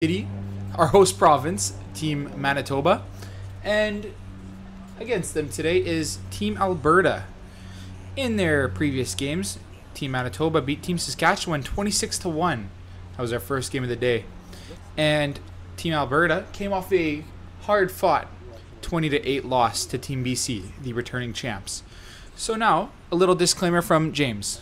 City, our host province, Team Manitoba, and against them today is Team Alberta. In their previous games, Team Manitoba beat Team Saskatchewan 26-1. That was our first game of the day. And Team Alberta came off a hard-fought 20-8 loss to Team BC, the returning champs. So now, a little disclaimer from James.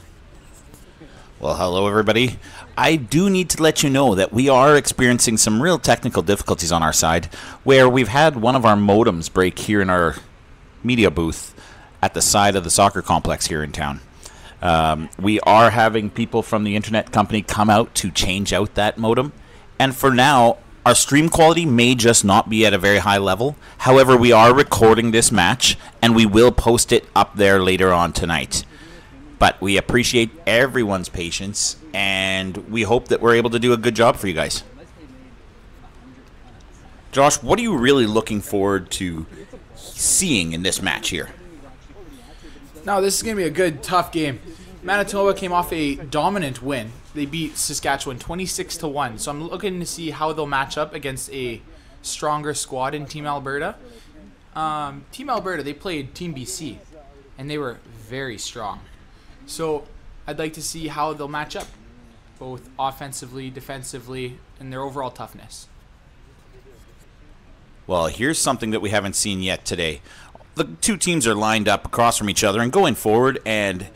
Well, hello everybody. I do need to let you know that we are experiencing some real technical difficulties on our side, where we've had one of our modems break here in our media booth at the side of the soccer complex here in town. We are having people from the internet company come out to change out that modem, and for now, our stream quality may just not be at a very high level. However, we are recording this match, and we will post it up there later on tonight. But we appreciate everyone's patience, and we hope that we're able to do a good job for you guys. Josh, what are you really looking forward to seeing in this match here? Now, this is going to be a good, tough game. Manitoba came off a dominant win. They beat Saskatchewan 26-1. So I'm looking to see how they'll match up against a stronger squad in Team Alberta. Team Alberta, they played Team BC, and they were very strong. So I'd like to see how they'll match up, both offensively, defensively, and their overall toughness. Well, here's something that we haven't seen yet today. The two teams are lined up across from each other and going forward and,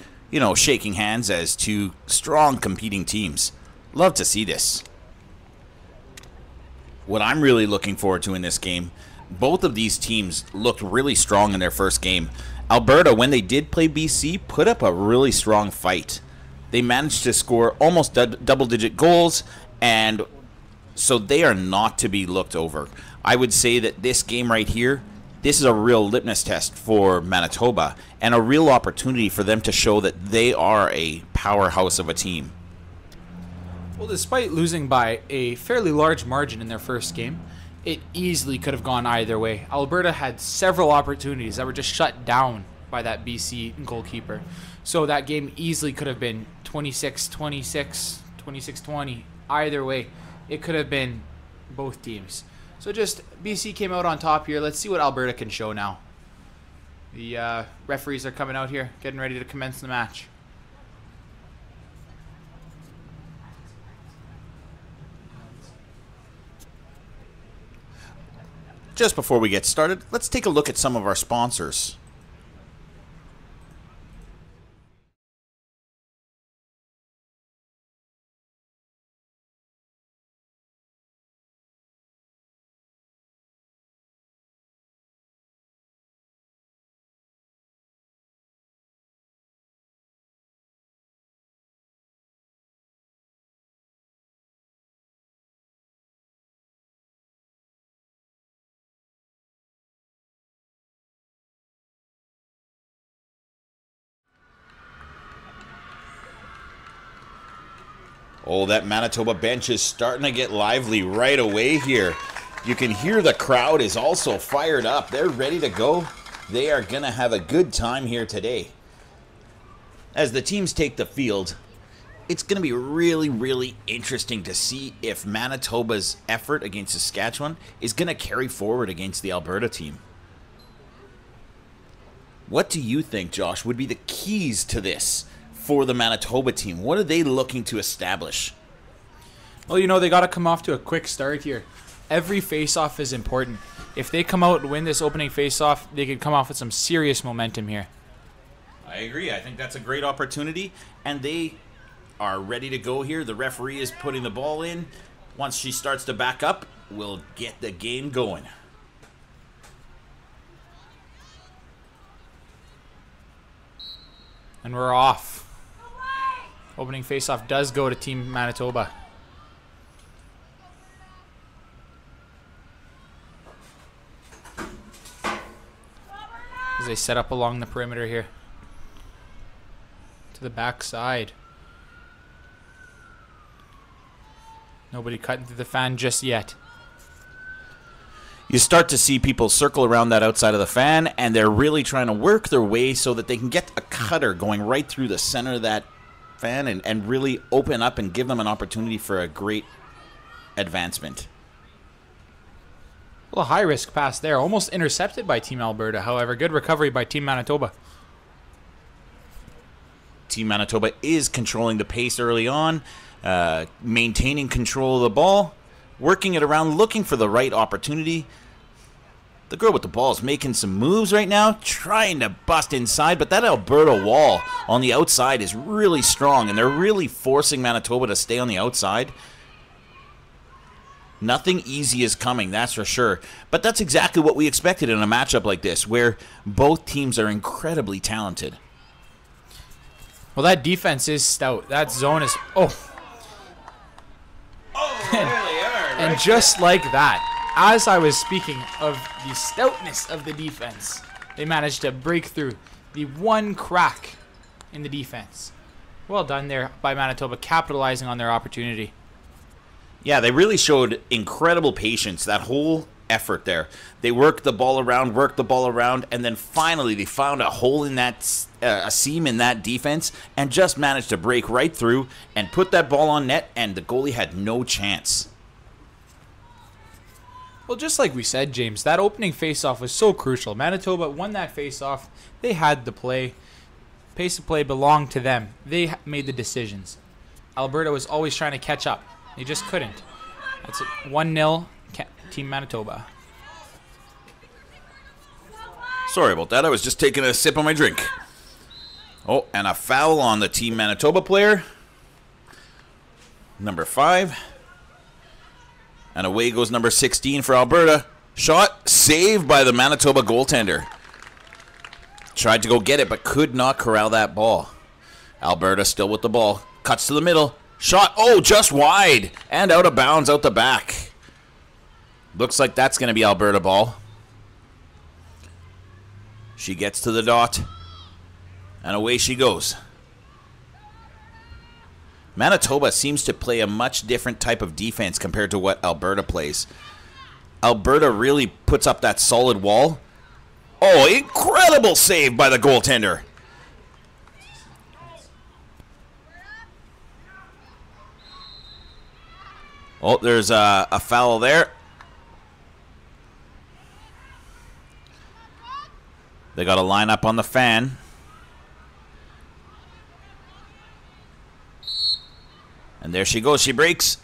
shaking hands as two strong competing teams. Love to see this. What I'm really looking forward to in this game, both of these teams looked really strong in their first game. Alberta, when they did play BC, put up a really strong fight. They managed to score almost double-digit goals, and so they are not to be looked over. I would say that this game right here, this is a real litmus test for Manitoba and a real opportunity for them to show that they are a powerhouse of a team. Well, despite losing by a fairly large margin in their first game, it easily could have gone either way. Alberta had several opportunities that were just shut down by that BC goalkeeper. So that game easily could have been 26-26, 26-20. Either way, it could have been both teams. So just BC came out on top here. Let's see what Alberta can show now. The referees are coming out here, getting ready to commence the match. Just before we get started, let's take a look at some of our sponsors. Oh, that Manitoba bench is starting to get lively right away here. You can hear the crowd is also fired up. They're ready to go. They are going to have a good time here today. As the teams take the field, it's going to be really, really interesting to see if Manitoba's effort against Saskatchewan is going to carry forward against the Alberta team. What do you think, Josh, would be the keys to this for the Manitoba team? What are they looking to establish? Well, they got to come off to a quick start here. Every face-off is important. If they come out and win this opening face-off, they could come off with some serious momentum here. I agree. I think that's a great opportunity, and they are ready to go here. The referee is putting the ball in. Once she starts to back up, we'll get the game going. And we're off. Opening face-off does go to Team Manitoba. As they set up along the perimeter here. To the back side. Nobody cutting through the fan just yet. You start to see people circle around that outside of the fan, and they're really trying to work their way so that they can get a cutter going right through the center of that fan and really open up and give them an opportunity for a great advancement. A little high-risk pass there. Almost intercepted by Team Alberta. However, good recovery by Team Manitoba. Team Manitoba is controlling the pace early on, maintaining control of the ball, working it around, looking for the right opportunity. The girl with the ball is making some moves right now, trying to bust inside, but that Alberta wall on the outside is really strong, and they're really forcing Manitoba to stay on the outside. Nothing easy is coming, that's for sure. But that's exactly what we expected in a matchup like this, where both teams are incredibly talented. Well, that defense is stout. That zone is... Oh, there they are. and just like that, as I was speaking of the stoutness of the defense, they managed to break through the one crack in the defense. Well done there by Manitoba, capitalizing on their opportunity. Yeah, they really showed incredible patience, that whole effort there. They worked the ball around, and then finally they found a hole in that, a seam in that defense, and just managed to break right through and put that ball on net, and the goalie had no chance. Well, just like we said, James, that opening faceoff was so crucial. Manitoba won that faceoff. They had the play. Pace of play belonged to them. They made the decisions. Alberta was always trying to catch up. They just couldn't. That's it. 1-0 Team Manitoba. Sorry about that. I was just taking a sip of my drink. Oh, and a foul on the Team Manitoba player. Number 5. And away goes number 16 for Alberta. Shot saved by the Manitoba goaltender. Tried to go get it, but could not corral that ball. Alberta still with the ball. Cuts to the middle. Shot, oh, just wide. And out of bounds, out the back. Looks like that's going to be Alberta ball. She gets to the dot. And away she goes. Manitoba seems to play a much different type of defense compared to what Alberta plays. Alberta really puts up that solid wall. Oh, incredible save by the goaltender. Oh, there's a foul there. They got a lineup on the fan. And there she goes. She breaks.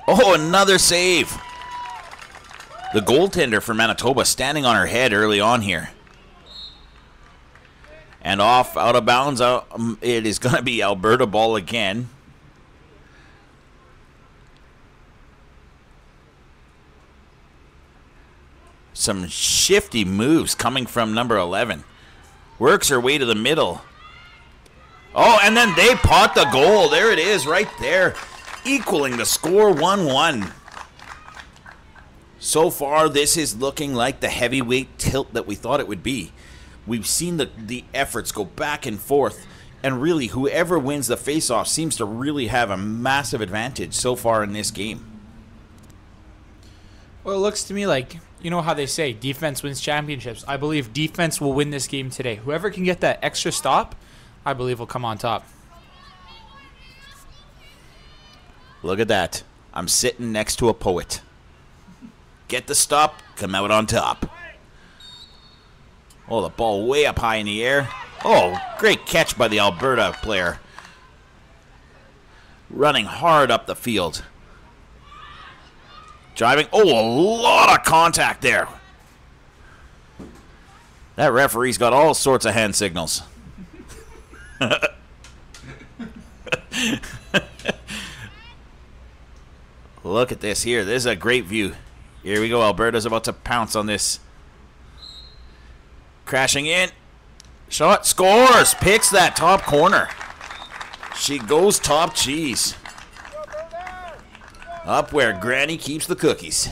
Oh, another save. The goaltender for Manitoba standing on her head early on here. And off, out of bounds. It is going to be Alberta ball again. Some shifty moves coming from number 11. Works her way to the middle. Oh, and then they pot the goal. There it is, right there. Equaling the score 1-1. So far, this is looking like the heavyweight tilt that we thought it would be. We've seen the efforts go back and forth. And really, whoever wins the faceoff seems to really have a massive advantage so far in this game. Well, it looks to me like, you know how they say, defense wins championships. I believe defense will win this game today. Whoever can get that extra stop, I believe will come on top. Look at that. I'm sitting next to a poet. Get the stop, come out on top. Oh, the ball way up high in the air. Oh, great catch by the Alberta player. Running hard up the field. Driving. Oh, a lot of contact there. That referee's got all sorts of hand signals. Look at this here. This is a great view. Here we go. Alberta's about to pounce on this. Crashing in. Shot. Scores. Picks that top corner. She goes top cheese. Up where Granny keeps the cookies.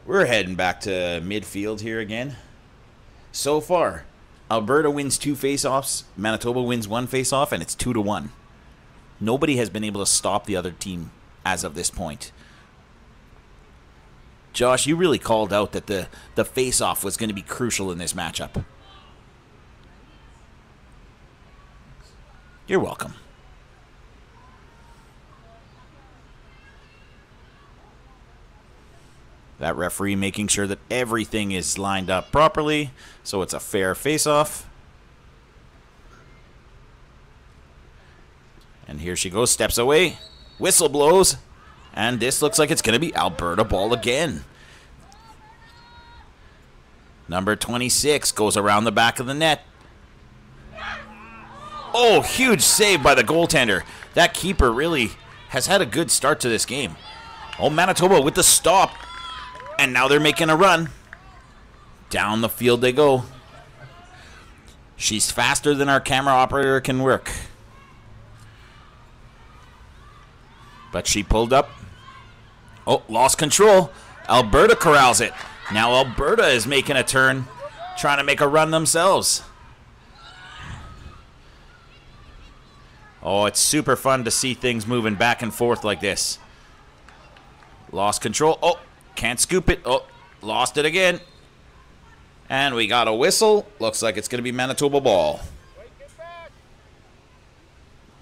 We're heading back to midfield here again. So far, Alberta wins 2 face-offs, Manitoba wins 1 face-off, and it's 2-1. Nobody has been able to stop the other team as of this point. Josh, you really called out that the face-off was going to be crucial in this matchup. You're welcome. That referee making sure that everything is lined up properly, so it's a fair face-off. And here she goes, steps away, whistle blows, and this looks like it's going to be Alberta ball again. Number 26 goes around the back of the net. Oh, huge save by the goaltender. That keeper really has had a good start to this game. Oh, Manitoba with the stop. And now they're making a run. Down the field they go. She's faster than our camera operator can work. But she pulled up. Oh, lost control. Alberta corrals it. Now Alberta is making a turn, trying to make a run themselves. Oh, it's super fun to see things moving back and forth like this. Lost control. Oh, can't scoop it. Oh, lost it again. And we got a whistle. Looks like it's going to be Manitoba ball.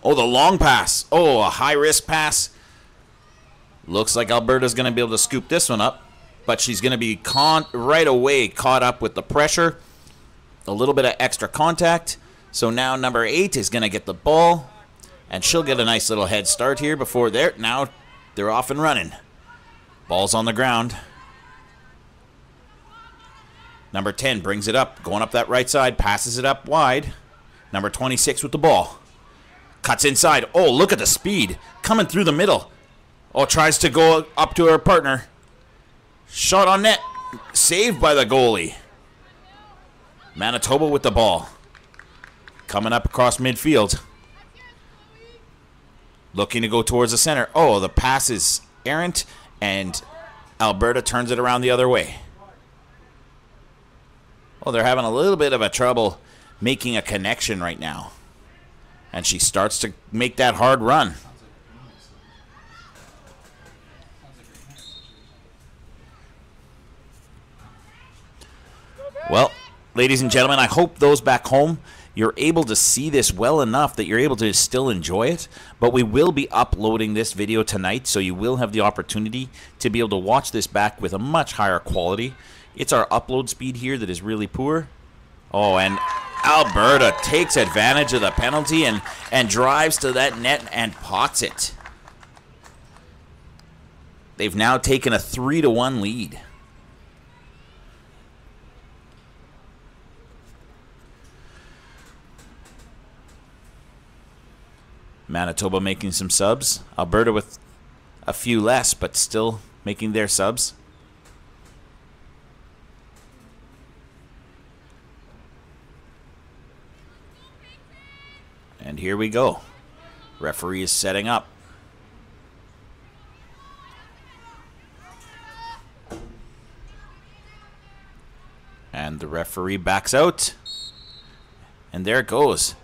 Oh, the long pass. Oh, a high-risk pass. Looks like Alberta's going to be able to scoop this one up. But she's going to be right away caught up with the pressure. A little bit of extra contact. So now number 8 is going to get the ball. And she'll get a nice little head start here before now they're off and running. Ball's on the ground. Number 10 brings it up, going up that right side, passes it up wide. Number 26 with the ball. Cuts inside. Oh, look at the speed. Coming through the middle. Oh, tries to go up to her partner. Shot on net. Saved by the goalie. Manitoba with the ball. Coming up across midfield. Looking to go towards the center. Oh, the pass is errant. And Alberta turns it around the other way. Oh, they're having a little bit of a trouble making a connection right now. And she starts to make that hard run. Well, ladies and gentlemen, I hope those back home, you're able to see this well enough that you're able to still enjoy it. But we will be uploading this video tonight, so you will have the opportunity to be able to watch this back with a much higher quality. It's our upload speed here that is really poor. Oh, and Alberta takes advantage of the penalty and drives to that net and pots it. They've now taken a 3-1 lead. Manitoba making some subs. Alberta with a few less, but still making their subs. And here we go. Referee is setting up. And the referee backs out. And there it goes.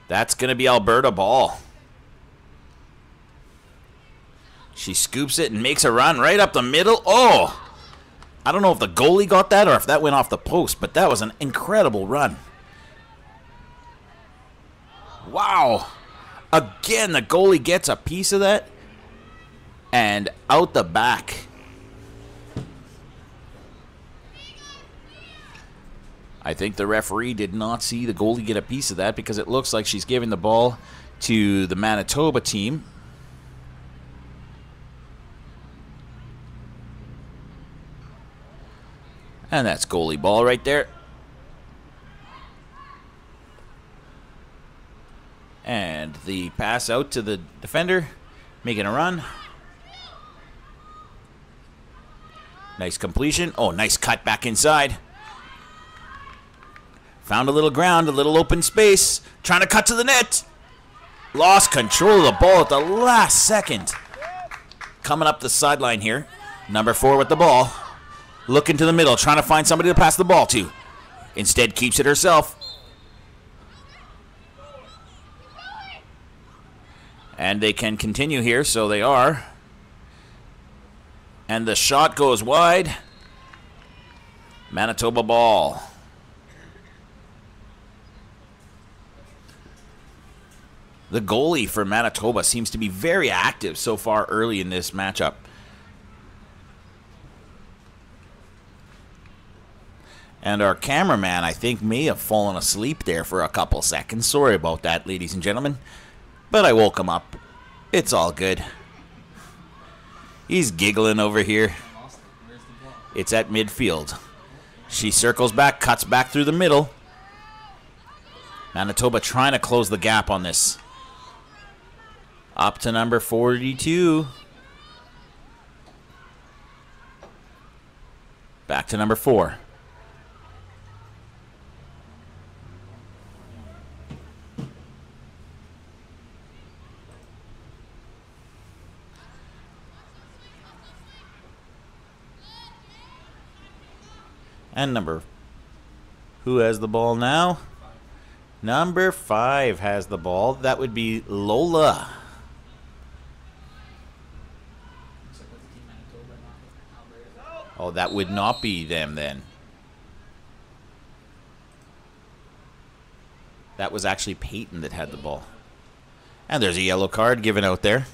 That's going to be Alberta ball. She scoops it and makes a run right up the middle. Oh! I don't know if the goalie got that or if that went off the post, but that was an incredible run. Wow. Again, the goalie gets a piece of that. And out the back. I think the referee did not see the goalie get a piece of that because it looks like she's giving the ball to the Manitoba team. And that's goalie ball right there. And the pass out to the defender, making a run. Nice completion. Oh, nice cut back inside. Found a little ground, a little open space. Trying to cut to the net. Lost control of the ball at the last second. Coming up the sideline here. Number 4 with the ball. Looking to the middle, trying to find somebody to pass the ball to. Instead, keeps it herself. And they can continue here, so they are. And the shot goes wide. Manitoba ball. The goalie for Manitoba seems to be very active so far early in this matchup. And our cameraman, I think, may have fallen asleep there for a couple seconds. Sorry about that, ladies and gentlemen. But I woke him up. It's all good. He's giggling over here. It's at midfield. She circles back, cuts back through the middle. Manitoba trying to close the gap on this. Up to number 42. Back to number 4. And who has the ball now? Number 5 has the ball. That would be Lola. Oh, that would not be them then. That was actually Peyton that had the ball. And there's a yellow card given out there.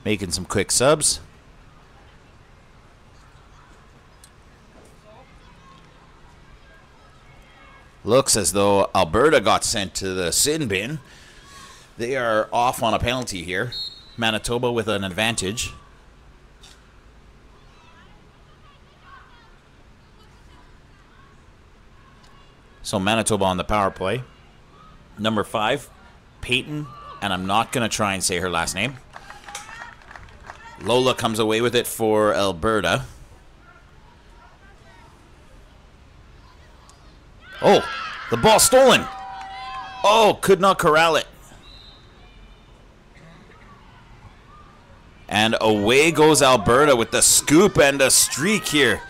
Making some quick subs. Looks as though Alberta got sent to the sin bin. They are off on a penalty here. Manitoba with an advantage. So Manitoba on the power play. Number 5, Peyton, and I'm not going to try and say her last name. Lola comes away with it for Alberta. Oh, the ball stolen. Oh, could not corral it. And away goes Alberta with the scoop and a streak here.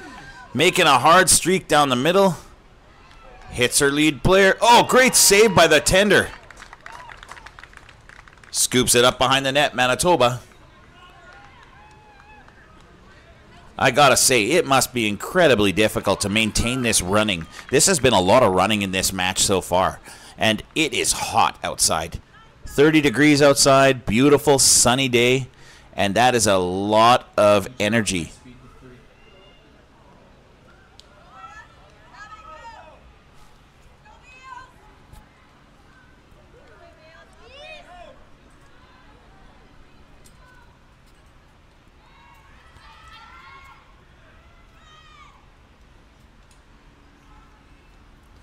Making a hard streak down the middle. Hits her lead player. Oh, great save by the tender. Scoops it up behind the net, Manitoba. I gotta say, it must be incredibly difficult to maintain this running. This has been a lot of running in this match so far. And it is hot outside. 30 degrees outside, beautiful sunny day. And that is a lot of energy.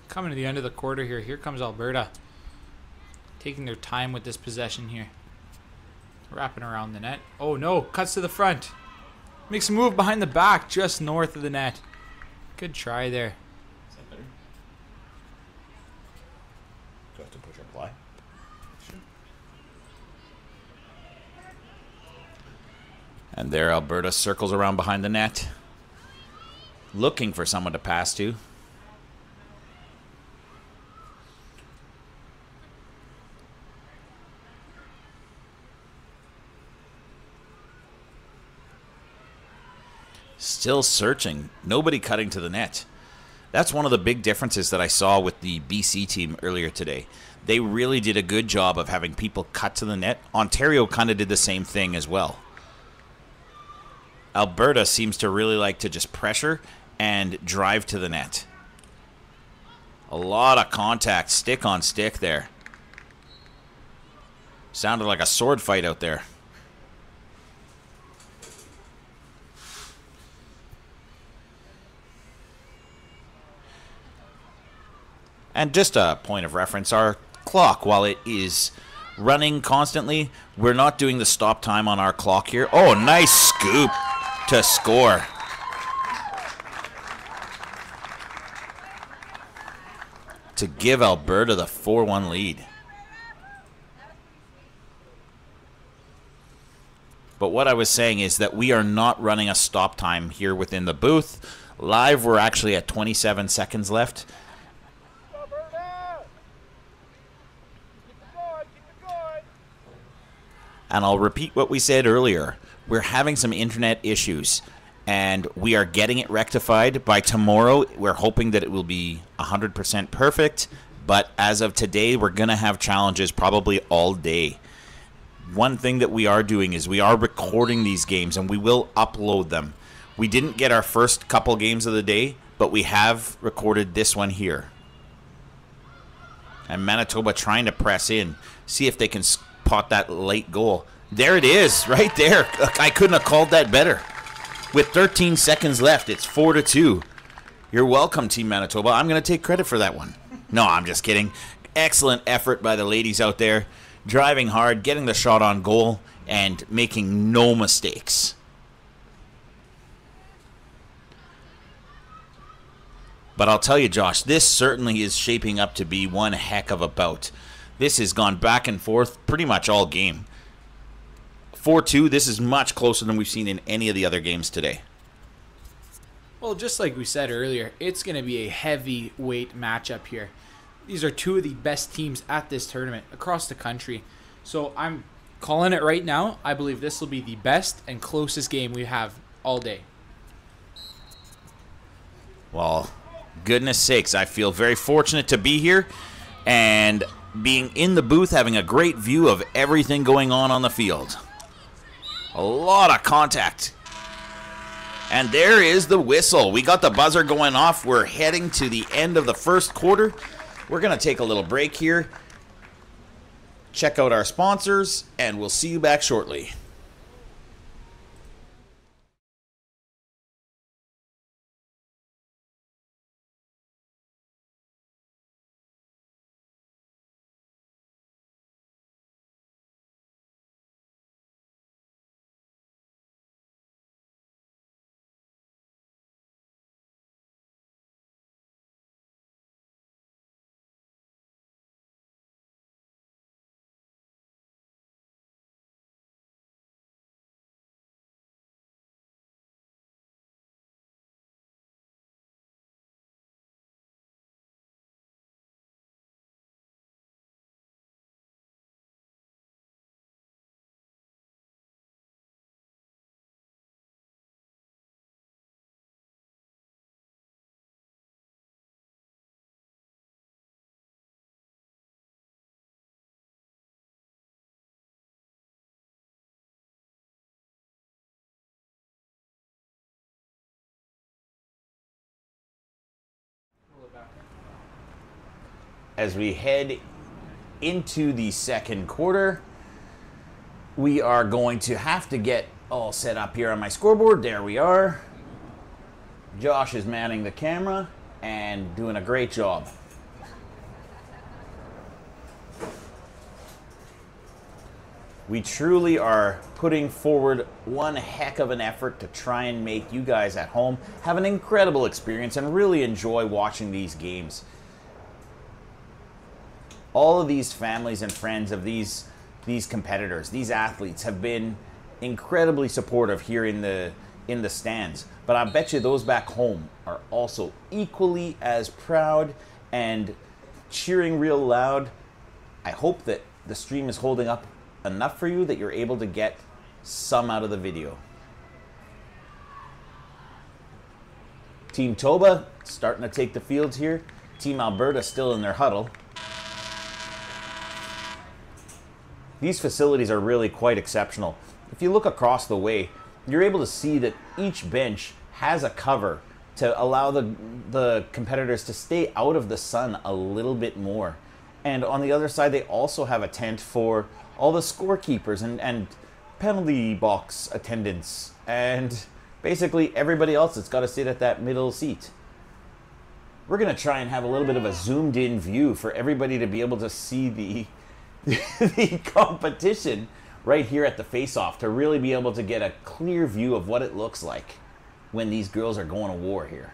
Coming to the end of the quarter here. Here comes Alberta. Taking their time with this possession here. Wrapping around the net. Oh no, cuts to the front. Makes a move behind the back just north of the net. Good try there. Is that better? Do I have to push apply? Sure. And there Alberta circles around behind the net. Looking for someone to pass to. Still searching. Nobody cutting to the net. That's one of the big differences that I saw with the BC team earlier today. They really did a good job of having people cut to the net. Ontario kind of did the same thing as well. Alberta seems to really like to just pressure and drive to the net. A lot of contact, stick on stick there. Sounded like a sword fight out there. And just a point of reference, our clock, while it is running constantly, we're not doing the stop time on our clock here. Oh, nice scoop to score. To give Alberta the 4-1 lead. But what I was saying is that we are not running a stop time here within the booth. Live, we're actually at 27 seconds left. And I'll repeat what we said earlier. We're having some internet issues, and we are getting it rectified. By tomorrow, we're hoping that it will be 100% perfect. But as of today, we're going to have challenges probably all day. one thing that we are doing is we are recording these games, and we will upload them. We didn't get our first couple games of the day, but we have recorded this one here. And Manitoba trying to press in, see if they can spot that late goal. There it is, right there. I couldn't have called that better. With 13 seconds left, it's 4-2. You're welcome, Team Manitoba. I'm going to take credit for that one. No, I'm just kidding. Excellent effort by the ladies out there. Driving hard, getting the shot on goal, and making no mistakes. But I'll tell you, Josh, this certainly is shaping up to be one heck of a bout. This has gone back and forth pretty much all game. 4-2, this is much closer than we've seen in any of the other games today. Well, just like we said earlier, it's going to be a heavyweight matchup here. These are two of the best teams at this tournament across the country. So I'm calling it right now. I believe this will be the best and closest game we have all day. Well, goodness sakes, I feel very fortunate to be here and being in the booth, having a great view of everything going on the field. A lot of contact. And there is the whistle. We got the buzzer going off. We're heading to the end of the first quarter. We're going to take a little break here, check out our sponsors, and we'll see you back shortly. As we head into the second quarter, we are going to have to get all set up here on my scoreboard. There we are. Josh is manning the camera and doing a great job. We truly are putting forward one heck of an effort to try and make you guys at home have an incredible experience and really enjoy watching these games. All of these families and friends of these competitors, these athletes, have been incredibly supportive here in the stands. But I bet you those back home are also equally as proud and cheering real loud. I hope that the stream is holding up enough for you that you're able to get some out of the video. Team Toba starting to take the fields here. Team Alberta still in their huddle. These facilities are really quite exceptional. If you look across the way, you're able to see that each bench has a cover to allow the competitors to stay out of the sun a little bit more. And on the other side, they also have a tent for all the scorekeepers and penalty box attendants and basically everybody else that's got to sit at that middle seat. We're going to try and have a little bit of a zoomed in view for everybody to be able to see the competition right here at the face-off, to really be able to get a clear view of what it looks like when these girls are going to war here.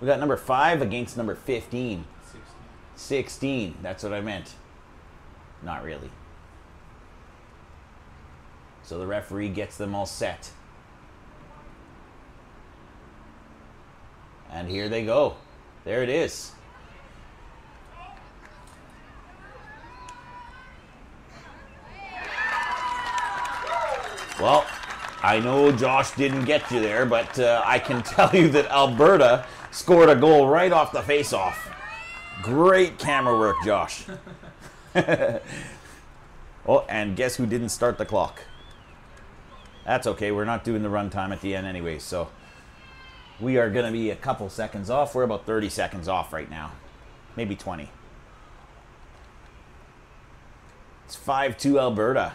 We got number 5 against number 15. 16, that's what I meant. Not really. So the referee gets them all set. And here they go. There it is. Well, I know Josh didn't get you there, but I can tell you that Alberta scored a goal right off the face-off. Great camera work, Josh. Oh, and guess who didn't start the clock? That's okay. We're not doing the runtime at the end anyway, so we are going to be a couple seconds off. We're about 30 seconds off right now. Maybe 20. It's 5-2 Alberta.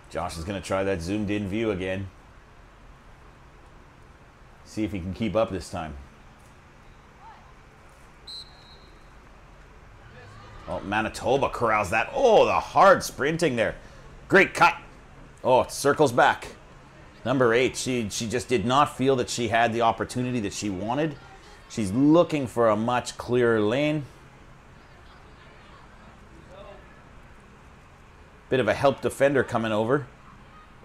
Josh is going to try that zoomed in view again. See if he can keep up this time. Oh, Manitoba corrals that. Oh, the hard sprinting there. Great cut. Oh, it circles back. Number 8, she just did not feel that she had the opportunity that she wanted. She's looking for a much clearer lane. Bit of a help defender coming over.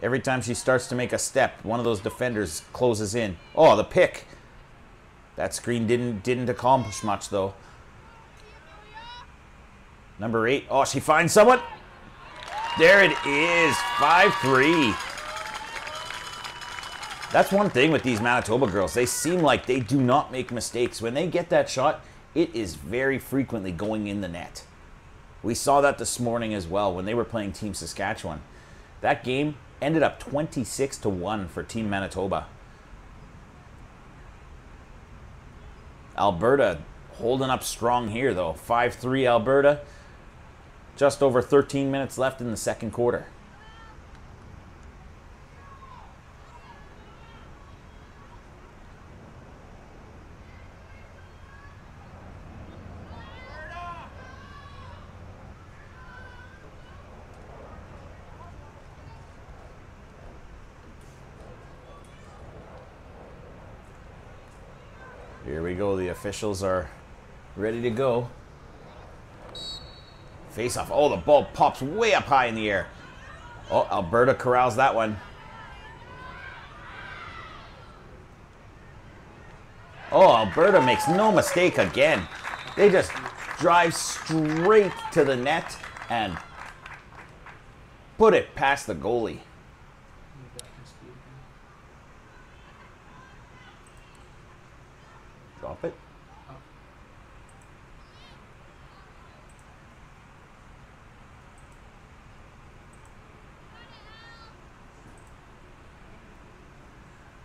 Every time she starts to make a step, one of those defenders closes in. Oh, the pick. That screen didn't accomplish much, though. Number 8. Oh, she finds someone. There it is. 5-3. That's one thing with these Manitoba girls. They seem like they do not make mistakes. When they get that shot, it is very frequently going in the net. We saw that this morning as well when they were playing Team Saskatchewan. That game ended up 26-1 for Team Manitoba. Alberta holding up strong here, though. 5-3 Alberta. Just over 13 minutes left in the second quarter. Here we go. The officials are ready to go. Face off. Oh, the ball pops way up high in the air. Oh, Alberta corrals that one. Oh, Alberta makes no mistake again. They just drive straight to the net and put it past the goalie. Drop it.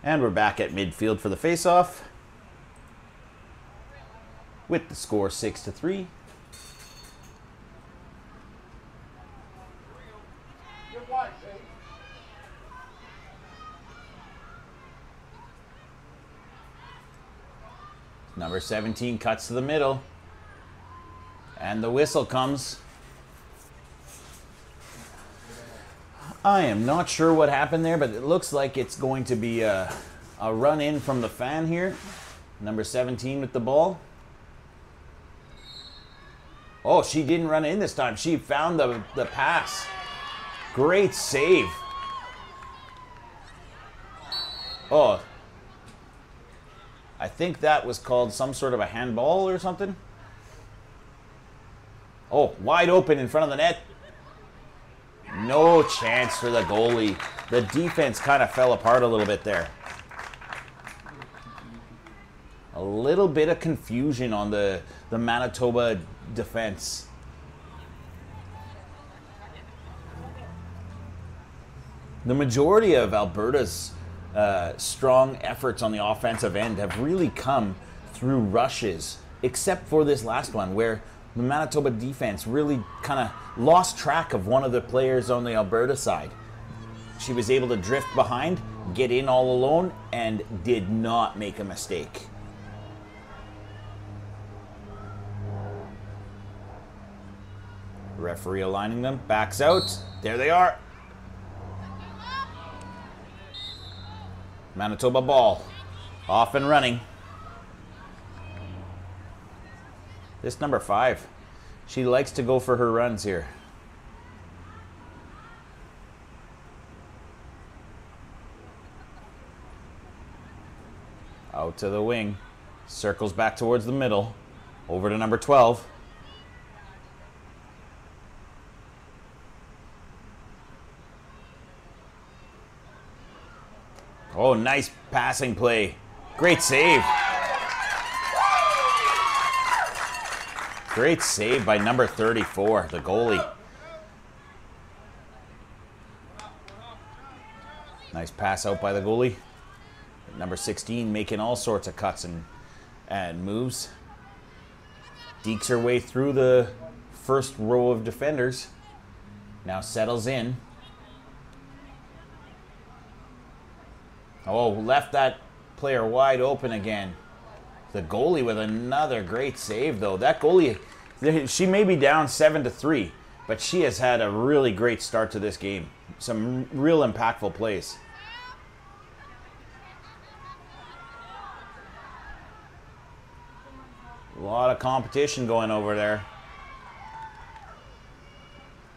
And we're back at midfield for the face-off with the score 6-3. Number 17 cuts to the middle. And the whistle comes. I am not sure what happened there, but it looks like it's going to be a run in from the fan here. Number 17 with the ball. Oh, she didn't run in this time. She found the pass. Great save. Oh, I think that was called some sort of a handball or something. Oh, wide open in front of the net. No chance for the goalie. The defense kind of fell apart a little bit there. A little bit of confusion on the Manitoba defense. The majority of Alberta's strong efforts on the offensive end have really come through rushes, except for this last one where the Manitoba defense really kind of lost track of one of the players on the Alberta side. She was able to drift behind, get in all alone, and did not make a mistake. Referee aligning them, backs out. There they are. Manitoba ball, off and running. This number 5, she likes to go for her runs here. Out to the wing, circles back towards the middle, over to number 12. Oh, nice passing play. Great save. Great save by number 34, the goalie. Nice pass out by the goalie. Number 16 making all sorts of cuts and moves. Dekes her way through the first row of defenders. Now settles in. Oh, left that player wide open again. The goalie with another great save, though. That goalie, she may be down 7-3, but she has had a really great start to this game. Some real impactful plays. A lot of competition going over there.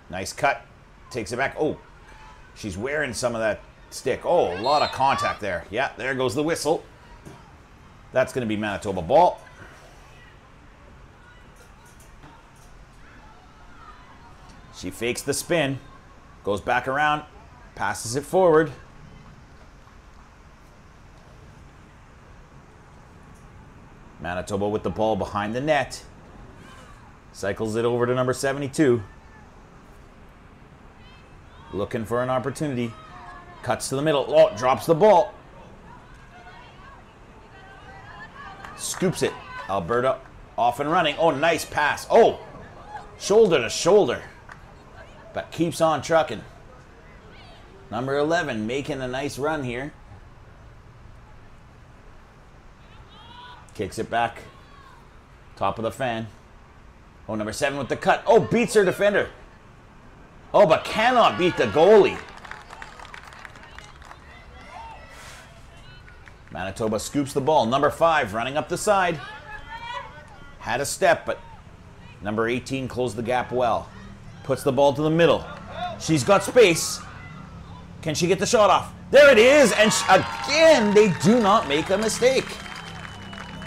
Nice cut. Takes it back. Oh, she's wearing some of that stick. Oh, a lot of contact there. Yeah, there goes the whistle. That's going to be Manitoba ball. She fakes the spin. Goes back around. Passes it forward. Manitoba with the ball behind the net. Cycles it over to number 72. Looking for an opportunity. Cuts to the middle. Oh, drops the ball. Scoops it. Alberta off and running. Oh, nice pass. Oh, shoulder to shoulder. But keeps on trucking. Number 11 making a nice run here. Kicks it back. Top of the fan. Oh, number 7 with the cut. Oh, beats her defender. Oh, but cannot beat the goalie. Manitoba scoops the ball. Number 5 running up the side. Had a step, but number 18 closed the gap well. Puts the ball to the middle. She's got space. Can she get the shot off? There it is! And again, they do not make a mistake.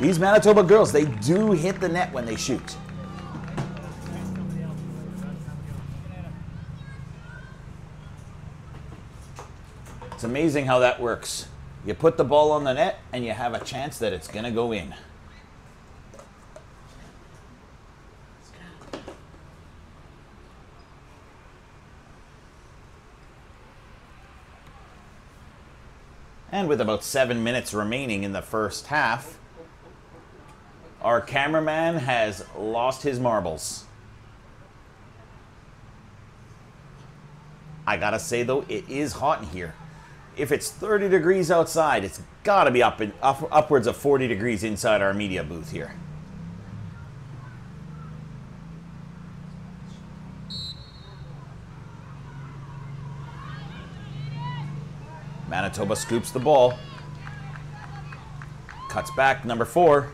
These Manitoba girls, they do hit the net when they shoot. It's amazing how that works. You put the ball on the net and you have a chance that it's going to go in. And with about 7 minutes remaining in the first half, our cameraman has lost his marbles. I gotta say though, it is hot in here. If it's 30 degrees outside, it's gotta be upwards of 40 degrees inside our media booth here. Manitoba scoops the ball. Cuts back, number 4.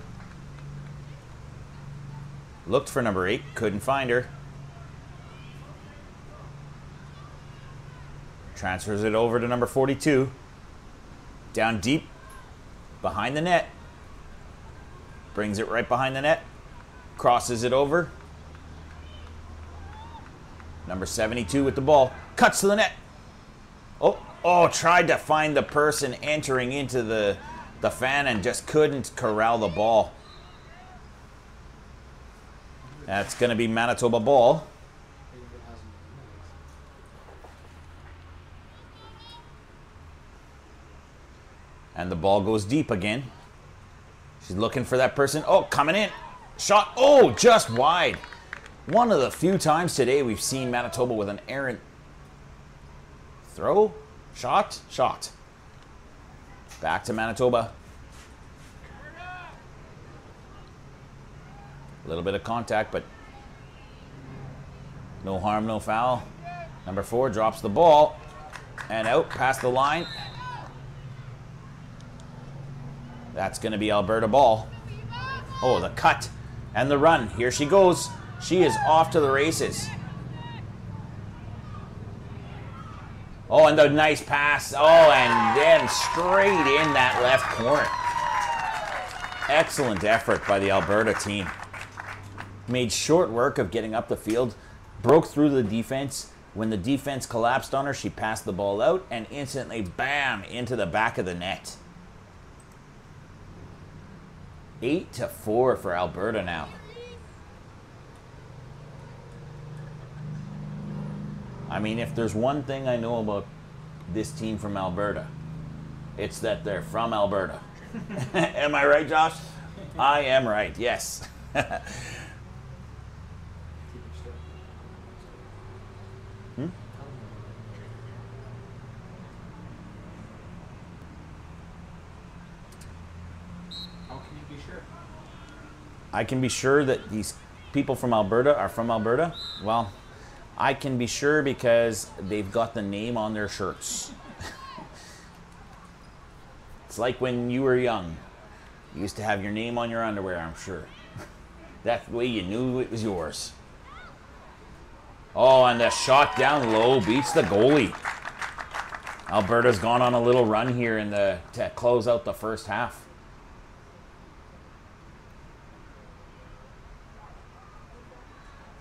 Looked for number 8, couldn't find her. Transfers it over to number 42. Down deep, behind the net. Brings it right behind the net. Crosses it over. Number 72 with the ball. Cuts to the net. Oh, tried to find the person entering into the fan and just couldn't corral the ball. That's going to be Manitoba ball. And the ball goes deep again. She's looking for that person. Oh, coming in. Shot. Oh, just wide. One of the few times today we've seen Manitoba with an errant throw. Shot. Back to Manitoba. A little bit of contact, but no harm, no foul. Number 4 drops the ball. And out past the line. That's going to be Alberta ball. Oh, the cut and the run. Here she goes. She is off to the races. Oh, and the nice pass. Oh, and then straight in that left corner. Excellent effort by the Alberta team. Made short work of getting up the field. Broke through the defense. When the defense collapsed on her, she passed the ball out and instantly, bam, into the back of the net. 8-4 for Alberta now. I mean, if there's one thing I know about this team from Alberta, it's that they're from Alberta. Am I right, Josh? I am right, yes. How can you be sure? I can be sure that these people from Alberta are from Alberta. Well, I can be sure because they've got the name on their shirts. It's like when you were young. You used to have your name on your underwear, I'm sure. That's the way you knew it was yours. Oh, and the shot down low beats the goalie. Alberta's gone on a little run here to close out the first half.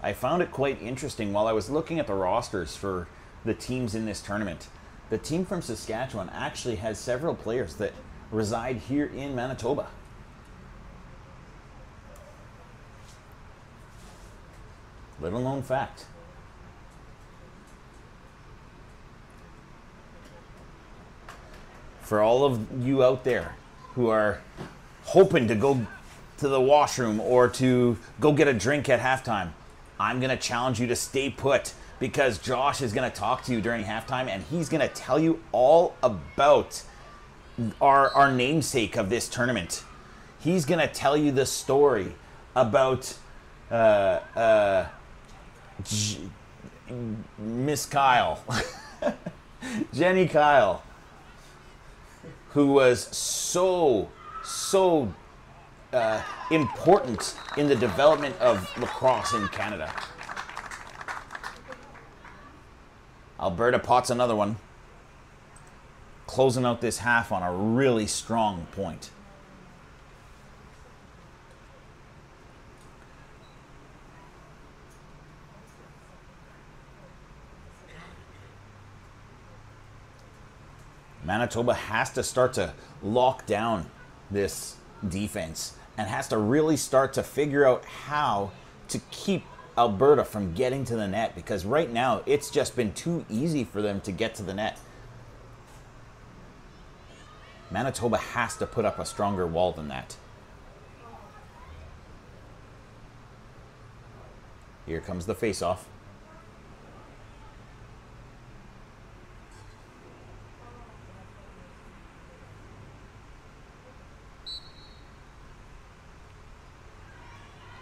I found it quite interesting while I was looking at the rosters for the teams in this tournament. The team from Saskatchewan actually has several players that reside here in Manitoba. Little known fact. For all of you out there who are hoping to go to the washroom or to go get a drink at halftime, I'm going to challenge you to stay put because Josh is going to talk to you during halftime and he's going to tell you all about our namesake of this tournament. He's going to tell you the story about Miss Kyle, Jenny Kyle, who was so important in the development of lacrosse in Canada. Alberta pots another one, closing out this half on a really strong point. Manitoba has to start to lock down this defense and has to really start to figure out how to keep Alberta from getting to the net, because right now it's just been too easy for them to get to the net. Manitoba has to put up a stronger wall than that. Here comes the face-off.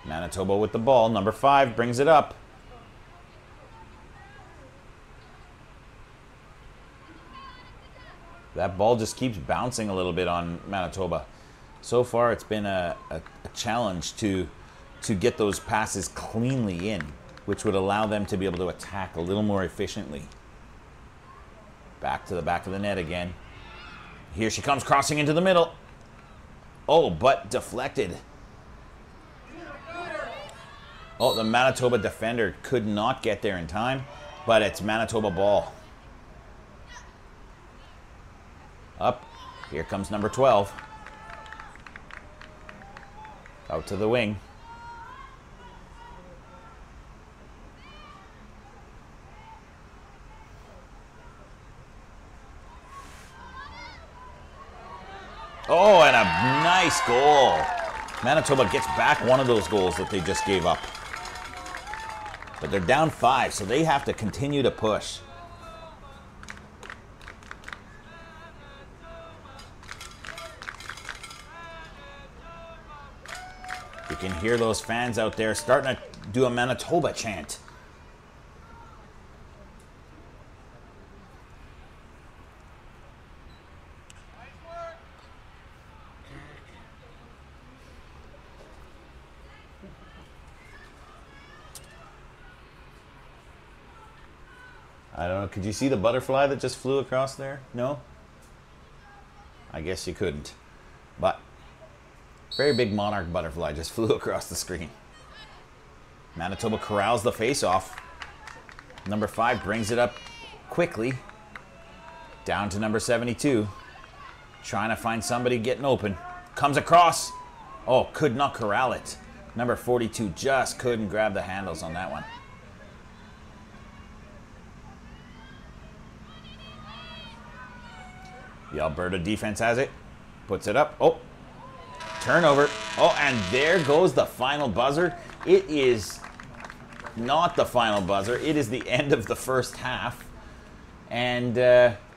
Manitoba with the ball. Number 5 brings it up. That ball just keeps bouncing a little bit on Manitoba. So far, it's been a challenge to get those passes cleanly in, which would allow them to be able to attack a little more efficiently. Back to the back of the net again. Here she comes crossing into the middle. Oh, but deflected. Oh, the Manitoba defender could not get there in time, but it's Manitoba ball. Up. Here comes number 12. Out to the wing. Oh, and a nice goal. Manitoba gets back one of those goals that they just gave up. But they're down 5, so they have to continue to push. You can hear those fans out there starting to do a Manitoba chant. I don't know, could you see the butterfly that just flew across there? No? I guess you couldn't. But, very big monarch butterfly just flew across the screen. Manitoba corrals the face-off. Number 5 brings it up quickly. Down to number 72. Trying to find somebody getting open. Comes across. Oh, could not corral it. Number 42 just couldn't grab the handles on that one. The Alberta defense has it. Puts it up. Oh, turnover. Oh, and there goes the final buzzer. It is not the final buzzer. It is the end of the first half. And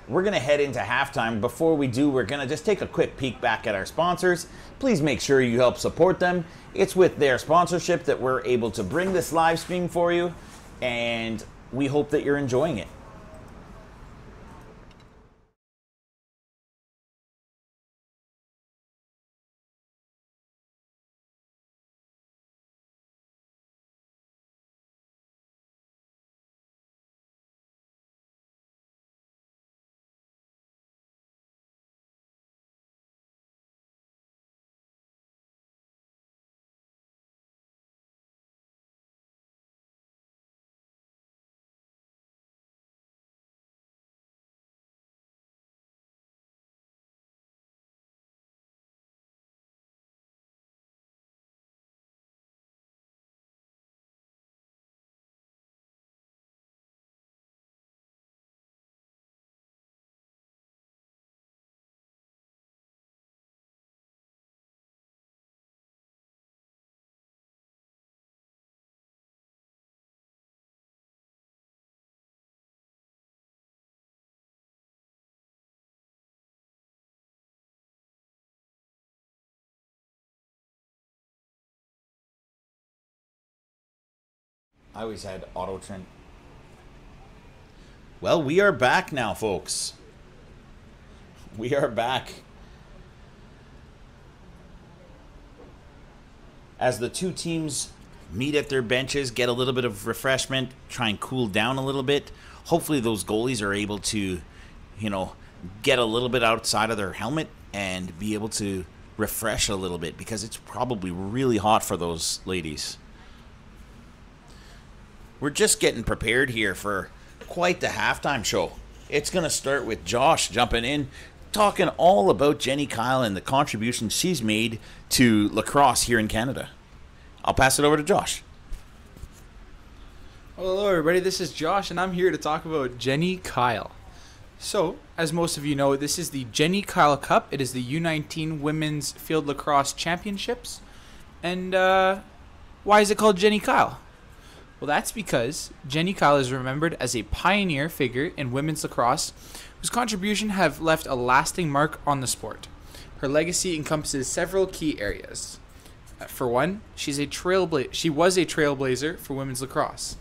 we're going to head into halftime. Before we do, we're going to just take a quick peek back at our sponsors. Please make sure you help support them. It's with their sponsorship that we're able to bring this live stream for you, and we hope that you're enjoying it. I always had auto trim. Well, we are back now, folks. We are back. As the two teams meet at their benches, get a little bit of refreshment, try and cool down a little bit. Hopefully those goalies are able to, get a little bit outside of their helmet and be able to refresh a little bit, because it's probably really hot for those ladies. We're just getting prepared here for quite the halftime show. It's going to start with Josh jumping in, talking all about Jenny Kyle and the contribution she's made to lacrosse here in Canada. I'll pass it over to Josh. Well, hello everybody, this is Josh and I'm here to talk about Jenny Kyle. So, as most of you know, this is the Jenny Kyle Cup. It is the U19 Women's Field Lacrosse Championships. And why is it called Jenny Kyle? Well, that's because Jenny Kyle is remembered as a pioneer figure in women's lacrosse whose contribution have left a lasting mark on the sport. Her legacy encompasses several key areas. For one, she was a trailblazer for women's lacrosse.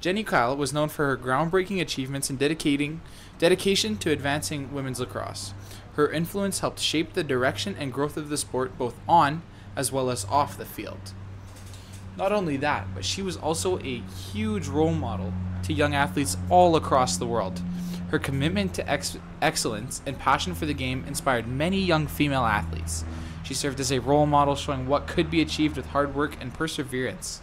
Jenny Kyle was known for her groundbreaking achievements in dedication to advancing women's lacrosse. Her influence helped shape the direction and growth of the sport both on as well as off the field. Not only that, but she was also a huge role model to young athletes all across the world. Her commitment to excellence and passion for the game inspired many young female athletes. She served as a role model showing what could be achieved with hard work and perseverance.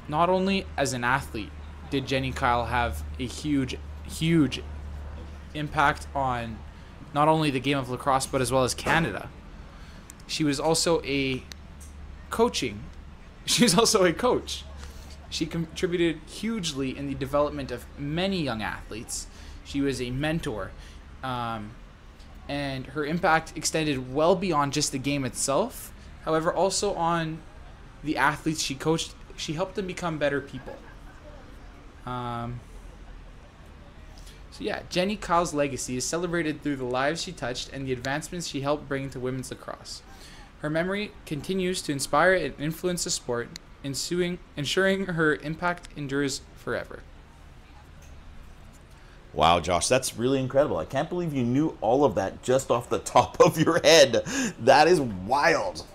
Not only as an athlete did Jenny Kyle have a huge impact on not only the game of lacrosse but as well as Canada. She was also a coach. She contributed hugely in the development of many young athletes. She was a mentor, and her impact extended well beyond just the game itself. However, also on the athletes she coached, she helped them become better people. Jenny Kyle's legacy is celebrated through the lives she touched and the advancements she helped bring to women's lacrosse. Her memory continues to inspire and influence the sport, ensuring her impact endures forever. Wow, Josh, that's really incredible. I can't believe you knew all of that just off the top of your head. That is wild.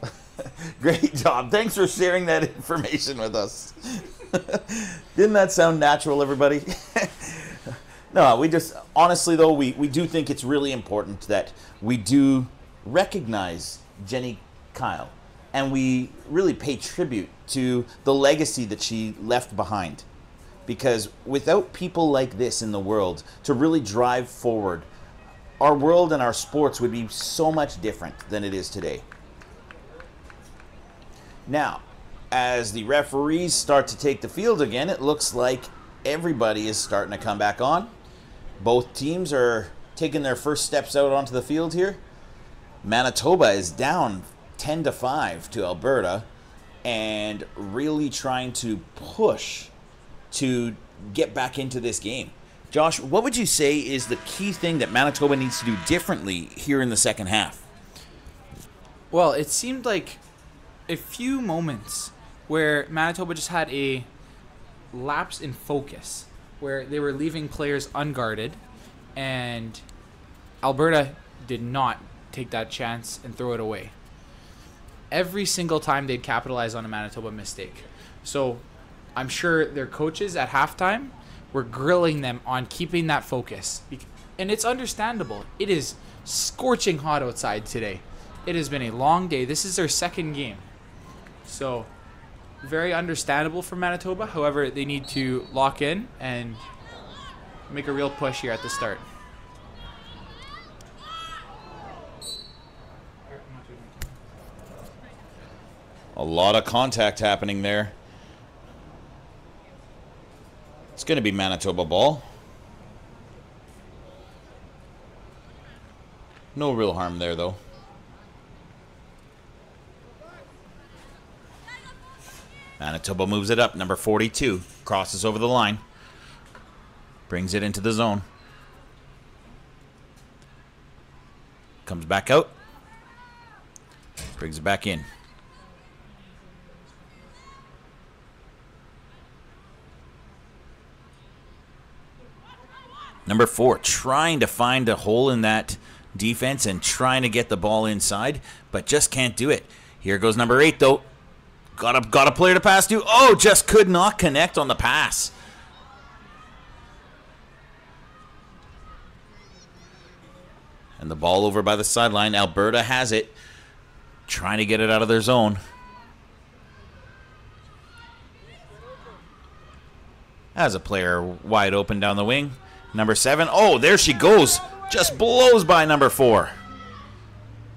Great job. Thanks for sharing that information with us. Didn't that sound natural, everybody? No, honestly though, we do think it's really important that we do recognize Jenny Kyle, and we really pay tribute to the legacy that she left behind. because without people like this in the world to really drive forward, our world and our sports would be so much different than it is today. Now, as the referees start to take the field again, it looks like everybody is starting to come back on. Both teams are taking their first steps out onto the field here. Manitoba is down 10-5 to Alberta and really trying to push to get back into this game. Josh, what would you say is the key thing that Manitoba needs to do differently here in the second half? Well, it seemed like a few moments where Manitoba just had a lapse in focus, where they were leaving players unguarded, and Alberta did not take that chance and throw it away. Every single time they'd capitalize on a Manitoba mistake. So I'm sure their coaches at halftime were grilling them on keeping that focus. And it's understandable. It is scorching hot outside today. It has been a long day. This is their second game. So very understandable for Manitoba. However, they need to lock in and make a real push here at the start. A lot of contact happening there. It's going to be Manitoba ball. No real harm there, though. Manitoba moves it up. Number 42 crosses over the line. Brings it into the zone. Comes back out. Brings it back in. Number 4 trying to find a hole in that defense and trying to get the ball inside, but just can't do it. Here goes number 8, though. Got a player to pass to. Oh, just could not connect on the pass. And the ball over by the sideline. Alberta has it. Trying to get it out of their zone. Has a player wide open down the wing. Number 7. Oh, there she goes. Just blows by number 4.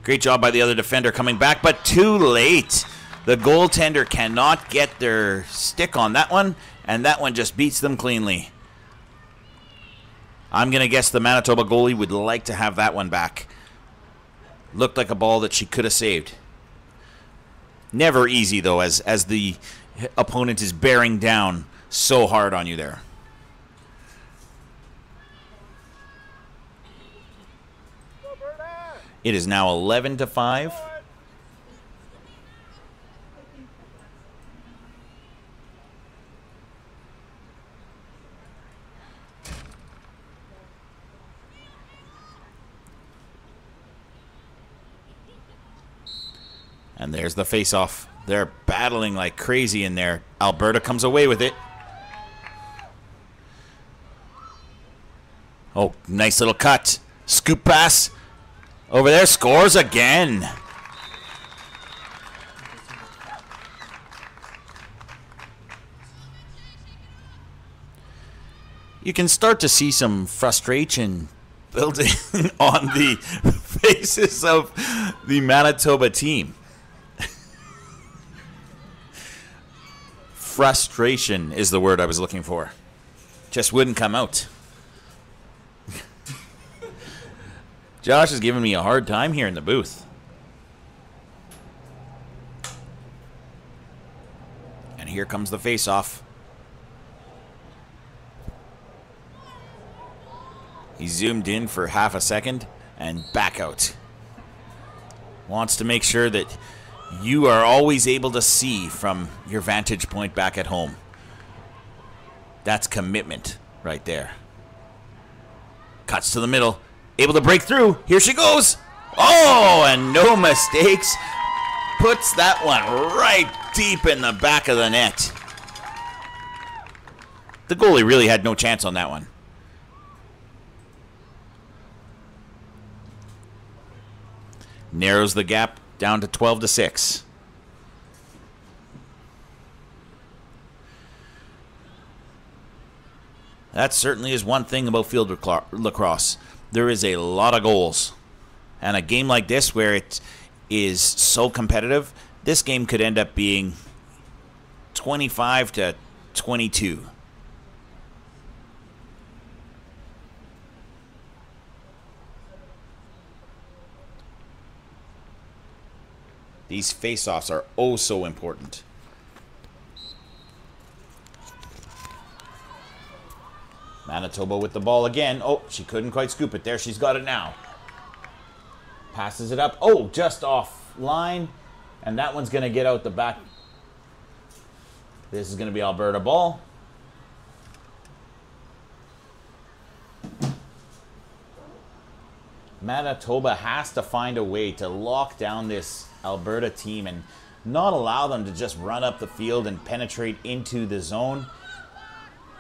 Great job by the other defender coming back, but too late. The goaltender cannot get their stick on that one, and that one just beats them cleanly. I'm going to guess the Manitoba goalie would like to have that one back. Looked like a ball that she could have saved. Never easy, though, as the opponent is bearing down so hard on you there. It is now 11-5. And there's the face-off. They're battling like crazy in there. Alberta comes away with it. Oh, nice little cut. Scoop pass. Over there, scores again. You can start to see some frustration building on the faces of the Manitoba team. Frustration is the word I was looking for. Just wouldn't come out. Josh is giving me a hard time here in the booth. And here comes the face-off. He zoomed in for half a second and back out. Wants to make sure that you are always able to see from your vantage point back at home. That's commitment right there. Cuts to the middle. Able to break through. Here she goes. Oh, and no mistakes. Puts that one right deep in the back of the net. The goalie really had no chance on that one. Narrows the gap down to 12-6. That certainly is one thing about field lacrosse. There is a lot of goals. And a game like this where it is so competitive, this game could end up being 25 to 22. These face-offs are oh so important. Manitoba with the ball again. Oh, she couldn't quite scoop it there. She's got it now. Passes it up. Oh, just off line. And that one's going to get out the back. This is going to be Alberta ball. Manitoba has to find a way to lock down this Alberta team and not allow them to just run up the field and penetrate into the zone.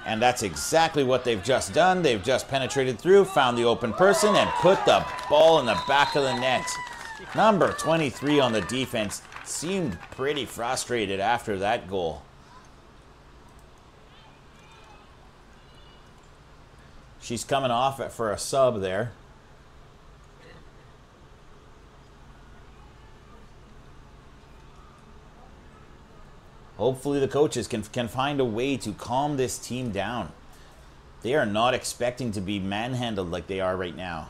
And that's exactly what they've just done. They've just penetrated through, found the open person, and put the ball in the back of the net. Number 23 on the defense seemed pretty frustrated after that goal. She's coming off for a sub there. Hopefully the coaches can find a way to calm this team down. They are not expecting to be manhandled like they are right now.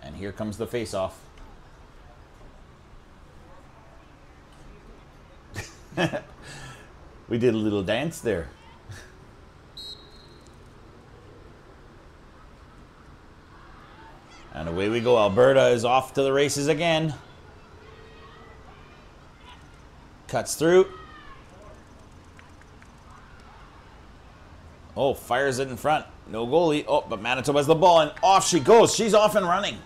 And here comes the face-off. We did a little dance there. And away we go. Alberta is off to the races again. Cuts through. Oh, fires it in front. No goalie. Oh, but Manitoba has the ball, and off she goes. She's off and running.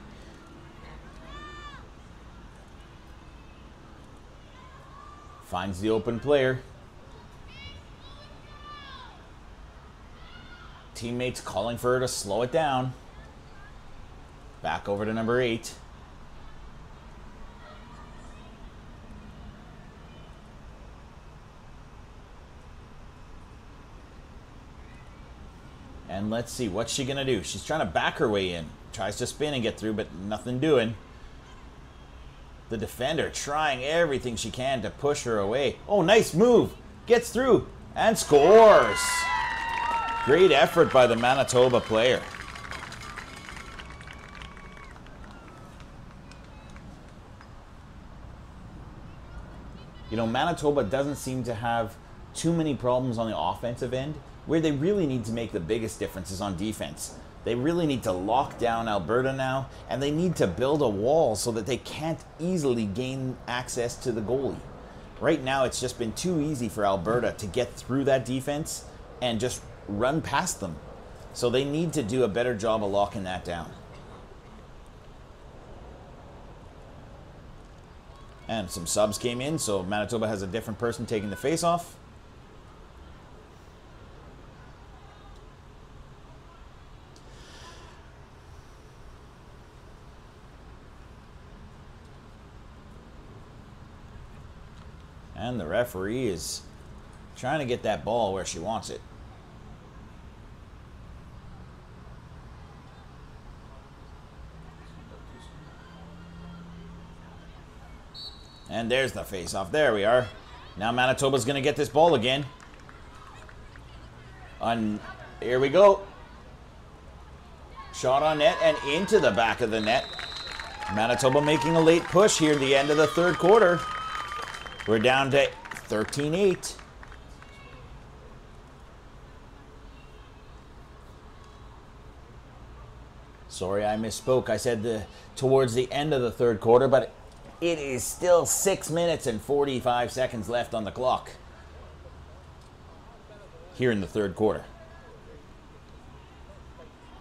Finds the open player. Teammates calling for her to slow it down. Back over to number 8. And let's see, what's she going to do? She's trying to back her way in. Tries to spin and get through, but nothing doing. The defender trying everything she can to push her away. Oh, nice move. Gets through and scores. Great effort by the Manitoba player. You know, Manitoba doesn't seem to have too many problems on the offensive end. Where they really need to make the biggest difference is on defense. They really need to lock down Alberta now, and they need to build a wall so that they can't easily gain access to the goalie. Right now, it's just been too easy for Alberta to get through that defense and just run past them. So they need to do a better job of locking that down. And some subs came in, so Manitoba has a different person taking the face-off. And the referee is trying to get that ball where she wants it. And there's the face-off. There we are. Now Manitoba's going to get this ball again. Here we go. Shot on net and into the back of the net. Manitoba making a late push here at the end of the third quarter. We're down to 13-8. Sorry, I misspoke. I said towards the end of the third quarter, but it is still 6 minutes and 45 seconds left on the clock here in the third quarter.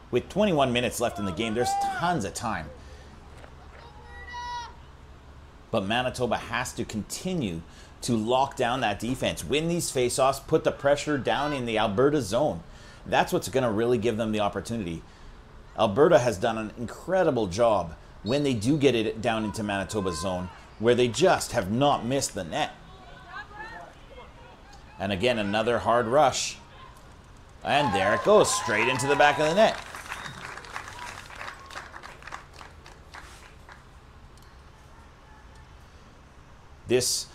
With 21 minutes left in the game, there's tons of time. But Manitoba has to continue to lock down that defense, win these faceoffs, put the pressure down in the Alberta zone. That's what's going to really give them the opportunity. Alberta has done an incredible job when they do get it down into Manitoba's zone, where they just have not missed the net. And again, another hard rush. And there it goes, straight into the back of the net. This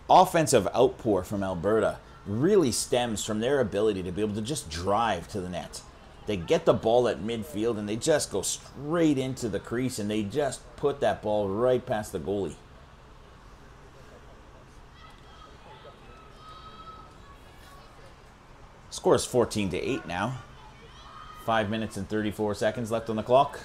offensive outpour from Alberta really stems from their ability to be able to just drive to the net. They get the ball at midfield and they just go straight into the crease and they just put that ball right past the goalie. Score is 14-8 now. 5 minutes and 34 seconds left on the clock.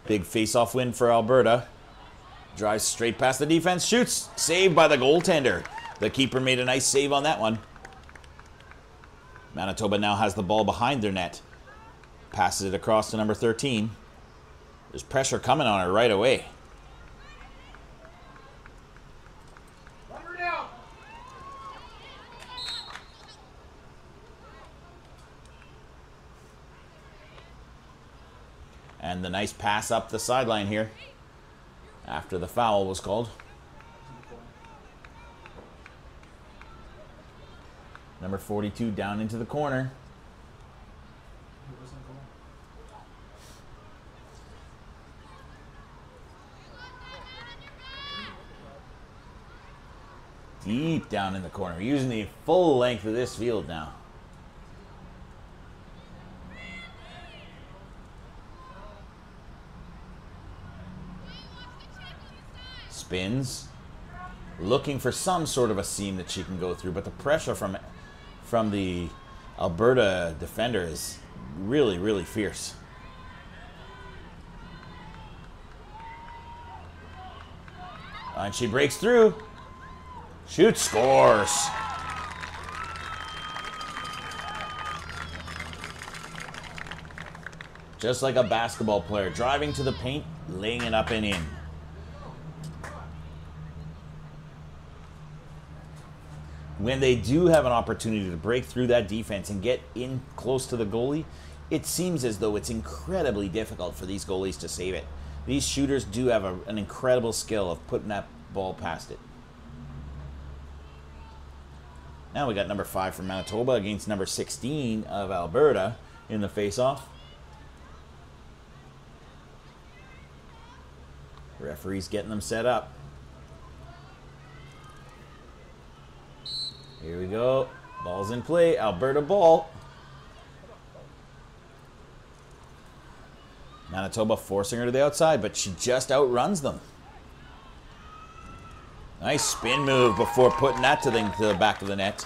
Big face-off win for Alberta. Drives straight past the defense, shoots, saved by the goaltender. The keeper made a nice save on that one. Manitoba now has the ball behind their net. Passes it across to number 13. There's pressure coming on her right away. And the nice pass up the sideline here after the foul was called. Number 42 down into the corner. Deep down in the corner, using the full length of this field now. Spins, looking for some sort of a seam that she can go through, but the pressure from the Alberta defender is really, really fierce. And she breaks through, shoots, scores. Just like a basketball player, driving to the paint, laying it up and in. When they do have an opportunity to break through that defense and get in close to the goalie, it seems as though it's incredibly difficult for these goalies to save it. These shooters do have an incredible skill of putting that ball past it. Now we got number 5 from Manitoba against number 16 of Alberta in the face-off. Referee's getting them set up. Here we go. Ball's in play. Alberta ball. Manitoba forcing her to the outside, but she just outruns them. Nice spin move before putting that to the back of the net.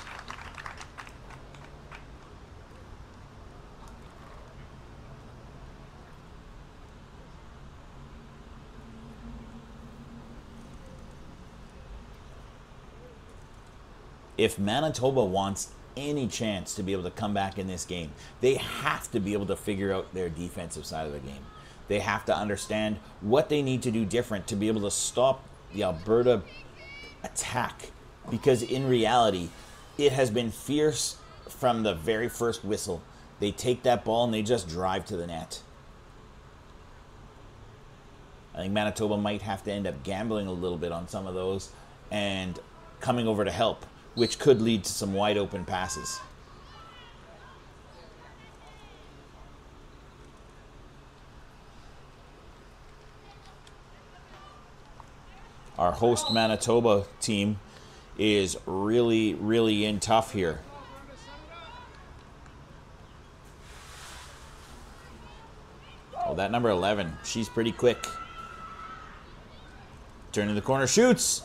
If Manitoba wants any chance to be able to come back in this game, they have to be able to figure out their defensive side of the game. They have to understand what they need to do different to be able to stop the Alberta attack. Because in reality, it has been fierce from the very first whistle. They take that ball and they just drive to the net. I think Manitoba might have to end up gambling a little bit on some of those and coming over to help, which could lead to some wide open passes. Our host Manitoba team is really, really in tough here. Oh, that number 11, she's pretty quick. Turning the corner, shoots.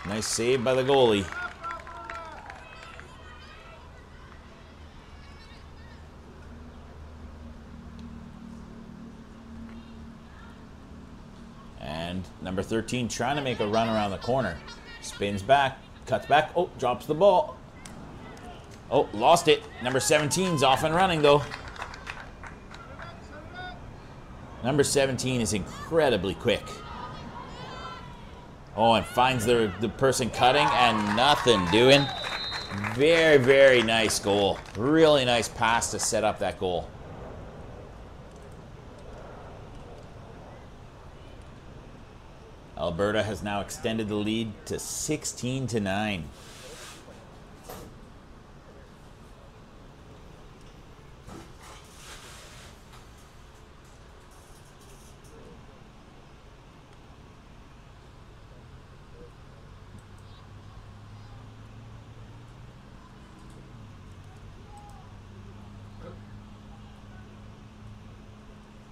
Nice save by the goalie. And number 13 trying to make a run around the corner. Spins back, cuts back. Oh, drops the ball. Oh, lost it. Number 17's off and running though. Number 17 is incredibly quick. Oh, and finds the person cutting and nothing doing. Very, very nice goal. Really nice pass to set up that goal. Alberta has now extended the lead to 16-9.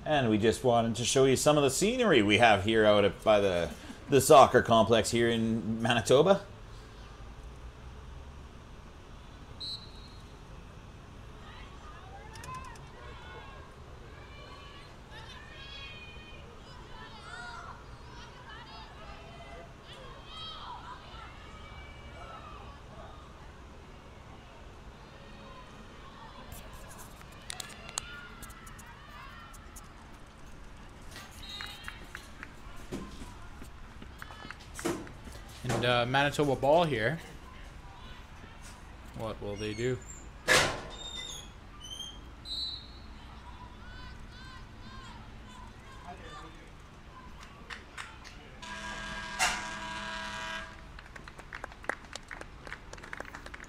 And we just wanted to show you some of the scenery we have here out by the soccer complex here in Manitoba. And Manitoba ball here. What will they do?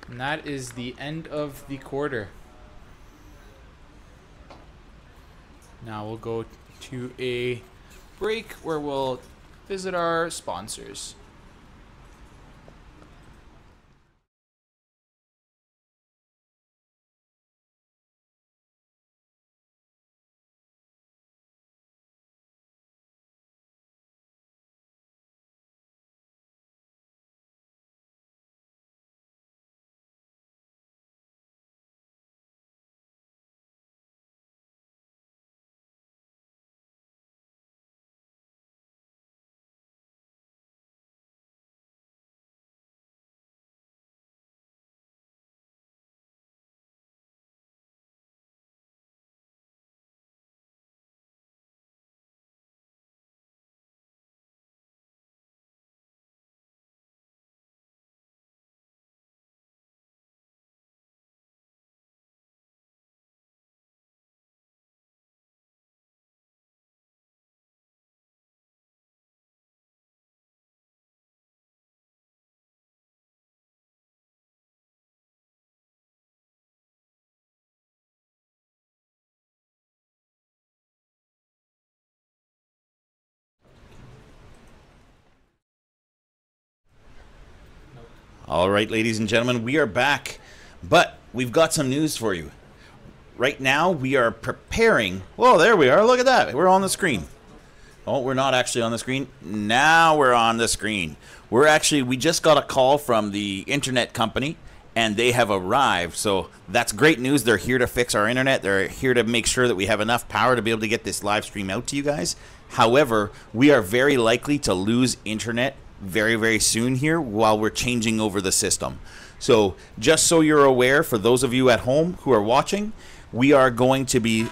And that is the end of the quarter. Now we'll go to a break where we'll visit our sponsors. All right, ladies and gentlemen, we are back, but we've got some news for you. Right now, we are preparing. Whoa, there we are. Look at that. We're on the screen. Oh, we're not actually on the screen. Now we're on the screen. We just got a call from the internet company, and they have arrived. So that's great news. They're here to fix our internet. They're here to make sure that we have enough power to be able to get this live stream out to you guys. However, we are very likely to lose internet very, very soon here while we're changing over the system. So just so you're aware, for those of you at home who are watching, we are going to be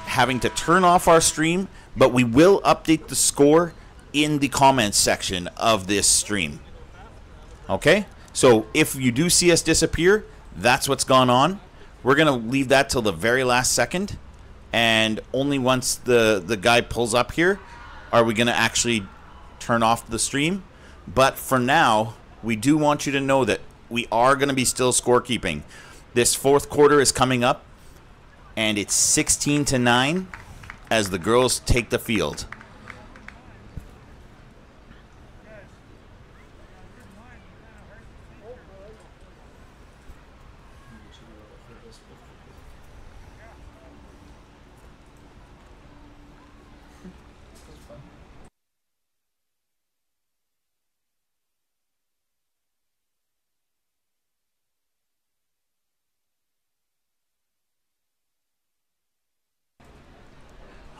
having to turn off our stream, but we will update the score in the comments section of this stream. Okay? So if you do see us disappear, that's what's gone on. We're going to leave that till the very last second, and only once the guy pulls up here are we going to actually turn off the stream. But for now, we do want you to know that we are going to be still scorekeeping. This fourth quarter is coming up, and it's 16-9 as the girls take the field.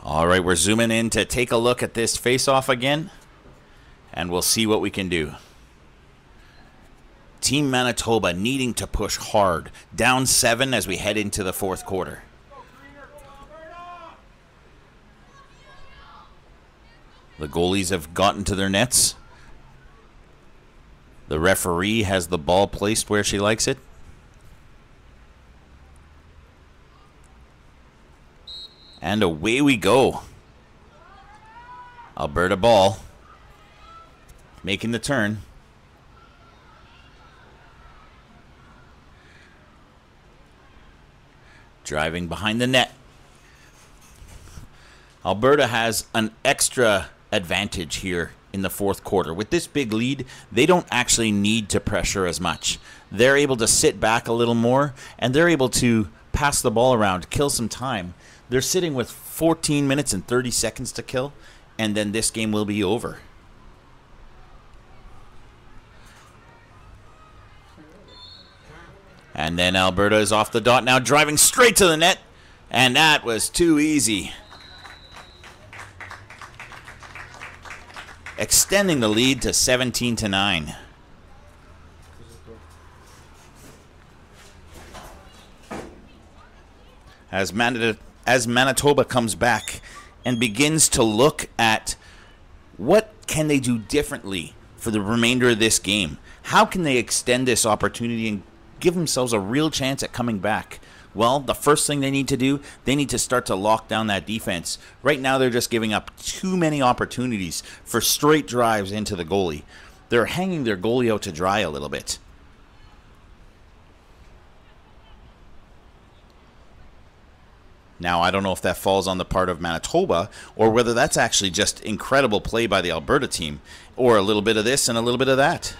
All right, we're zooming in to take a look at this face-off again, and we'll see what we can do. Team Manitoba needing to push hard, down 7 as we head into the fourth quarter. The goalies have gotten to their nets. The referee has the ball placed where she likes it. And away we go. Alberta ball. Making the turn. Driving behind the net. Alberta has an extra advantage here in the fourth quarter. With this big lead, they don't actually need to pressure as much. They're able to sit back a little more, and they're able to pass the ball around, kill some time. They're sitting with 14 minutes and 30 seconds to kill, and then this game will be over. And then Alberta is off the dot now, driving straight to the net, and that was too easy. Extending the lead to 17-9. As Manitoba comes back and begins to look at what can they do differently for the remainder of this game. How can they extend this opportunity and give themselves a real chance at coming back? Well, the first thing they need to do, they need to start to lock down that defense. Right now, they're just giving up too many opportunities for straight drives into the goalie. They're hanging their goalie out to dry a little bit. Now, I don't know if that falls on the part of Manitoba or whether that's actually just incredible play by the Alberta team, or a little bit of this and a little bit of that.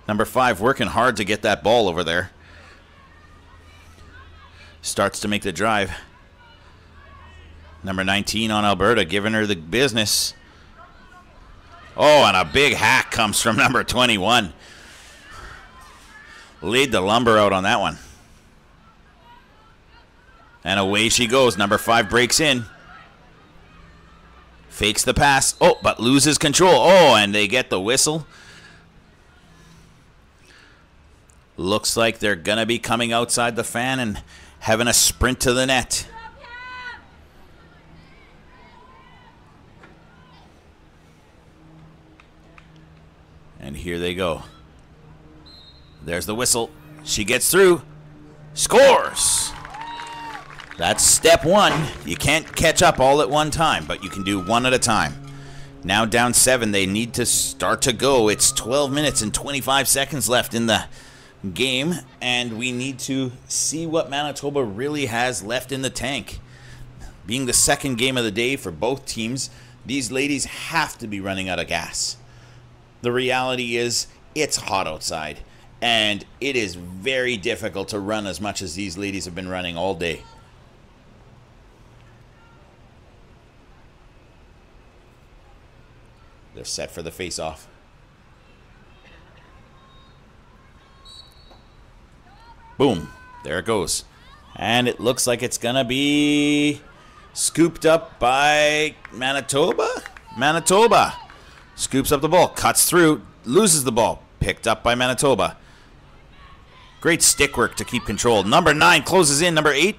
Number 5 working hard to get that ball over there. Starts to make the drive. Number 19 on Alberta, giving her the business. Oh, and a big hack comes from number 21. Laid the lumber out on that one. And away she goes. Number 5 breaks in. Fakes the pass. Oh, but loses control. Oh, and they get the whistle. Looks like they're going to be coming outside the fan and having a sprint to the net. And here they go. There's the whistle. She gets through. Scores! That's step 1. You can't catch up all at one time, but you can do one at a time. Now down 7. They need to start to go. It's 12 minutes and 25 seconds left in the game, and we need to see what Manitoba really has left in the tank. Being the second game of the day for both teams, these ladies have to be running out of gas. The reality is it's hot outside, and it is very difficult to run as much as these ladies have been running all day. They're set for the face-off. Boom. There it goes. And it looks like it's going to be scooped up by Manitoba. Manitoba scoops up the ball, cuts through, loses the ball. Picked up by Manitoba. Great stick work to keep control. Number 9 closes in. Number 8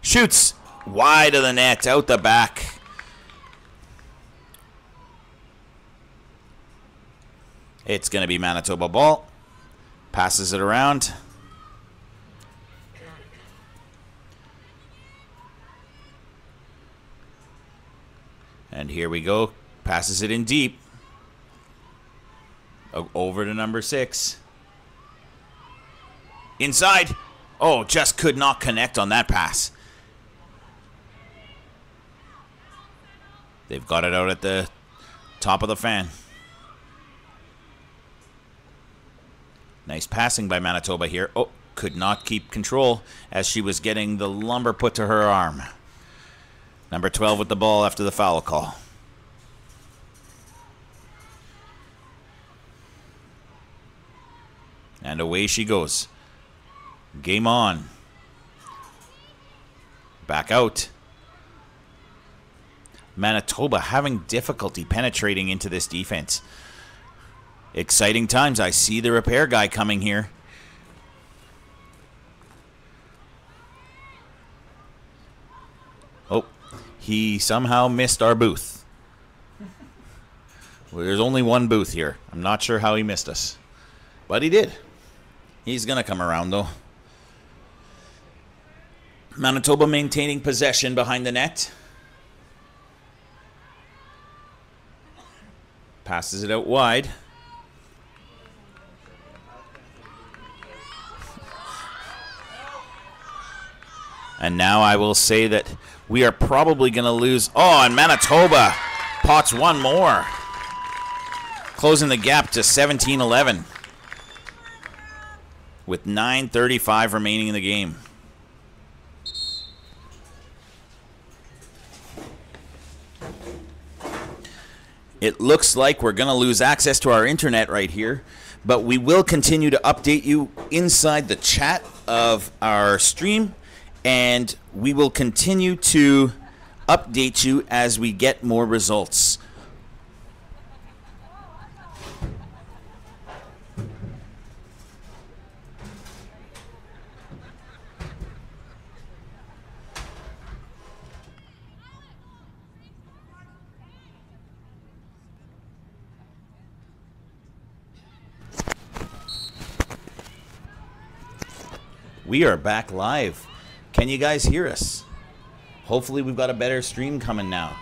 shoots wide of the net, out the back. It's going to be Manitoba ball. Passes it around. And here we go. Passes it in deep. Over to number 6. Inside. Oh, just could not connect on that pass. They've got it out at the top of the fan. Nice passing by Manitoba here. Oh, could not keep control as she was getting the lumber put to her arm. Number 12 with the ball after the foul call. And away she goes. Game on. Back out. Manitoba having difficulty penetrating into this defense. Exciting times. I see the repair guy coming here. Oh, he somehow missed our booth. Well, there's only one booth here. I'm not sure how he missed us. But he did. He's going to come around, though. Manitoba maintaining possession behind the net. Passes it out wide. And now I will say that we are probably going to lose. Oh, and Manitoba pots one more. Closing the gap to 17-11. With 9:35 remaining in the game. It looks like we're going to lose access to our internet right here, but we will continue to update you inside the chat of our stream, and we will continue to update you as we get more results. We are back live. Can you guys hear us? Hopefully we've got a better stream coming now.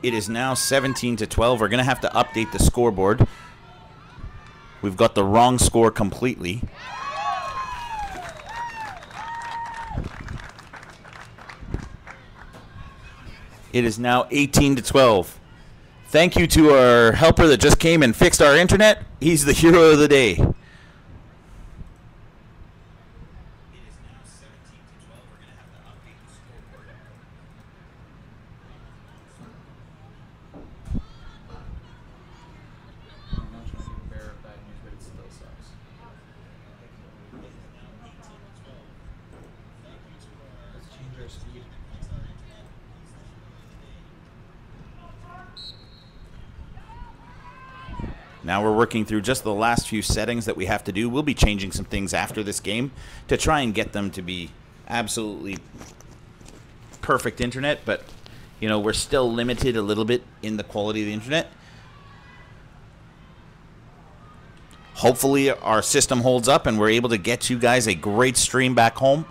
It is now 17-12. We're going to have to update the scoreboard. We've got the wrong score completely. It is now 18-12. Thank you to our helper that just came and fixed our internet. He's the hero of the day. Now we're working through just the last few settings that we have to do. We'll be changing some things after this game to try and get them to be absolutely perfect internet, but you know, we're still limited a little bit in the quality of the internet. Hopefully our system holds up and we're able to get you guys a great stream back home.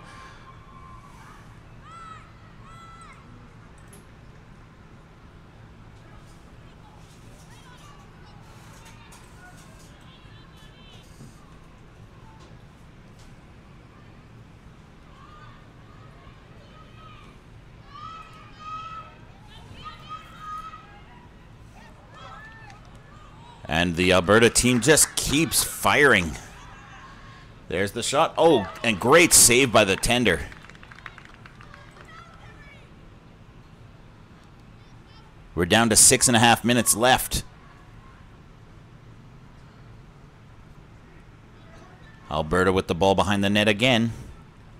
And the Alberta team just keeps firing. There's the shot. Oh, and great save by the tender. We're down to 6.5 minutes left. Alberta with the ball behind the net again.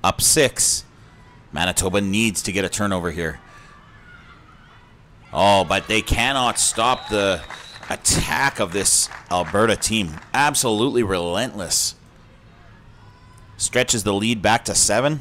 Up 6. Manitoba needs to get a turnover here. Oh, but they cannot stop the attack of this Alberta team. Absolutely relentless. Stretches the lead back to 7.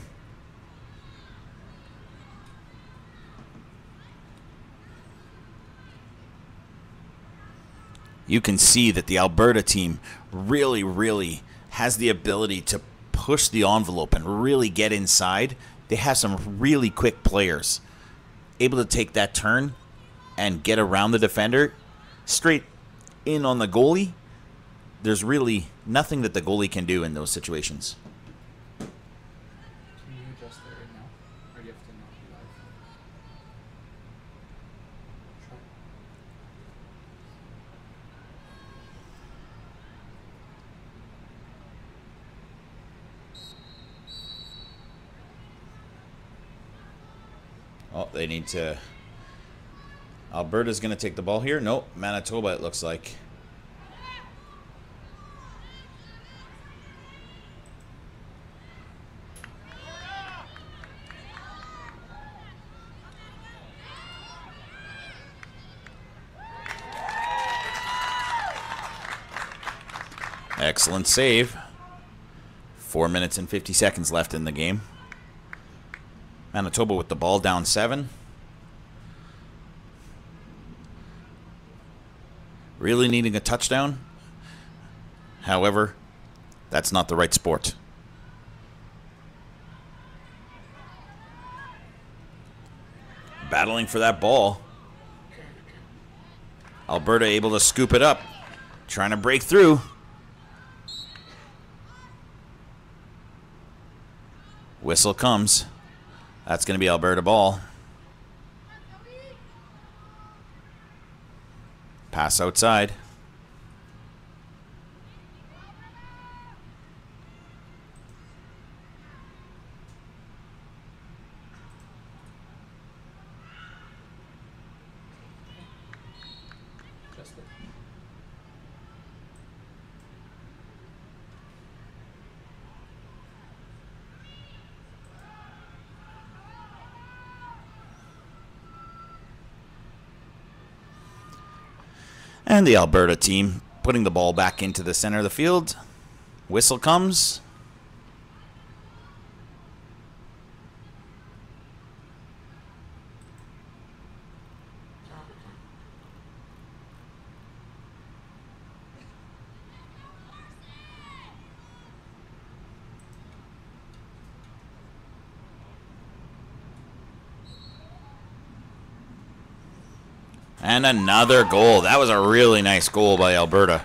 You can see that the Alberta team really has the ability to push the envelope and really get inside. They have some really quick players able to take that turn and get around the defender straight in on the goalie. There's really nothing that the goalie can do in those situations. Can you adjust that right now? Or do you have to not be live? Oh, they need to... Alberta's going to take the ball here. Nope, Manitoba it looks like. Excellent save. 4 minutes and 50 seconds left in the game. Manitoba with the ball down 7. really needing a touchdown. However, that's not the right sport. Battling for that ball. Alberta able to scoop it up. Trying to break through. Whistle comes. That's going to be Alberta ball. Pass outside. And the Alberta team putting the ball back into the center of the field. Whistle comes. And another goal. That was a really nice goal by Alberta.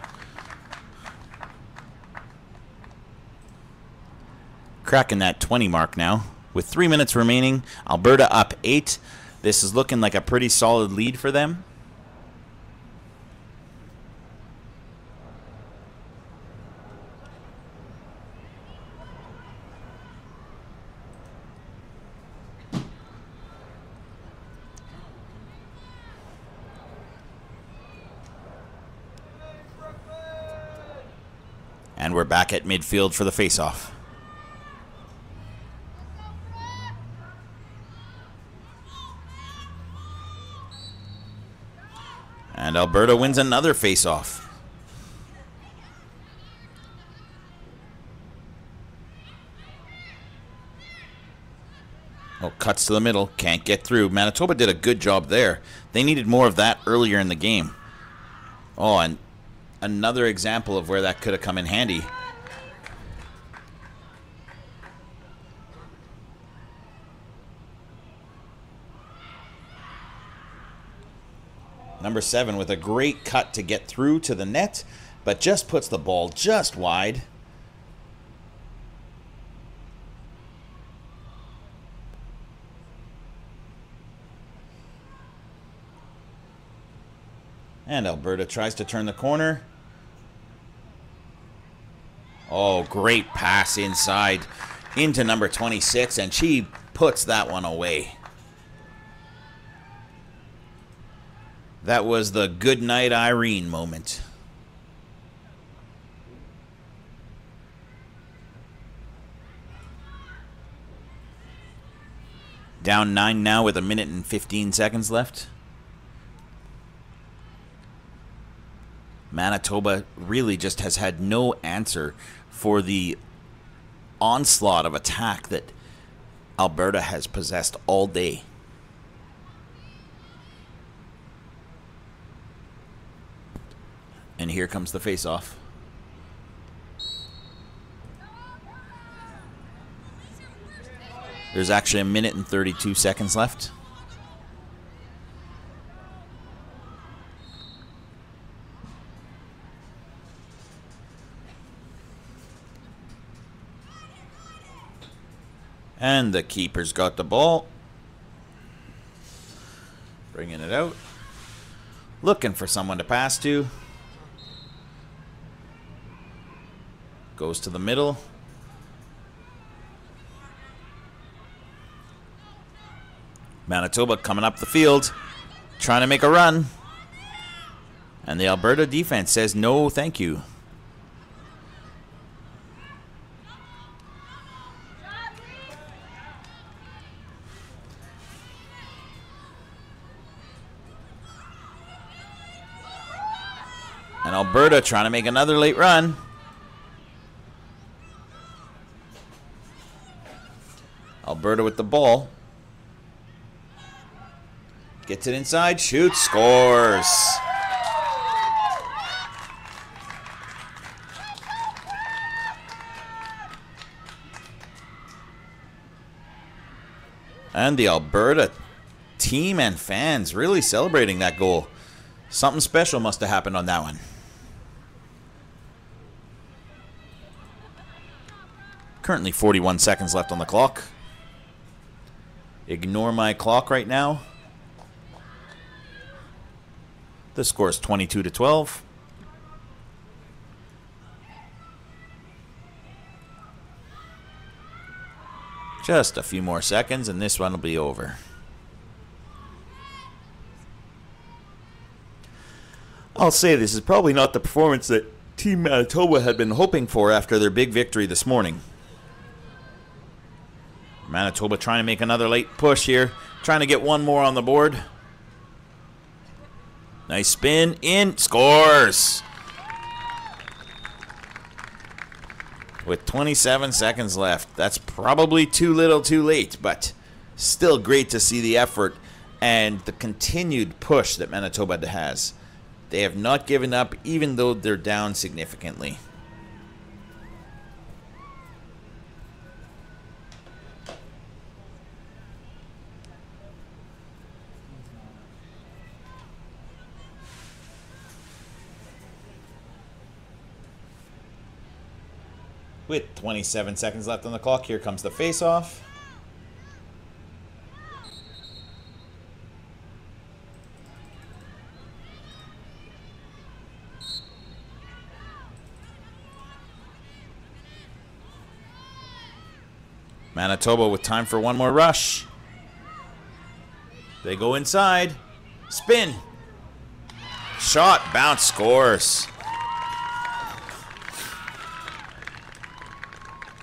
Cracking that 20 mark now. With 3 minutes remaining, Alberta up 8. This is looking like a pretty solid lead for them. And we're back at midfield for the faceoff. And Alberta wins another faceoff. Oh, cuts to the middle. Can't get through. Manitoba did a good job there. They needed more of that earlier in the game. Oh, and another example of where that could have come in handy. Number 7 with a great cut to get through to the net, but just puts the ball just wide. And Alberta tries to turn the corner. Oh, great pass inside into number 26, and she puts that one away. That was the good night Irene moment. Down 9 now with 1 minute and 15 seconds left. Manitoba really just has had no answer for the onslaught of attack that Alberta has possessed all day. And here comes the face-off. There's actually 1 minute and 32 seconds left. And the keeper's got the ball. Bringing it out. Looking for someone to pass to. Goes to the middle. Manitoba coming up the field, trying to make a run. And the Alberta defense says no thank you. And Alberta trying to make another late run. Alberta with the ball. Gets it inside, shoots, scores. And the Alberta team and fans really celebrating that goal. Something special must have happened on that one. Currently 41 seconds left on the clock. Ignore my clock right now. The score is 22-12. Just a few more seconds and this one will be over. I'll say this is probably not the performance that Team Manitoba had been hoping for after their big victory this morning. Manitoba trying to make another late push here. Trying to get one more on the board. Nice spin. In. Scores! With 27 seconds left. That's probably too little too late. But still great to see the effort and the continued push that Manitoba has. They have not given up even though they're down significantly. With 27 seconds left on the clock, here comes the face-off. Manitoba with time for one more rush. They go inside. Spin. Shot, bounce, scores.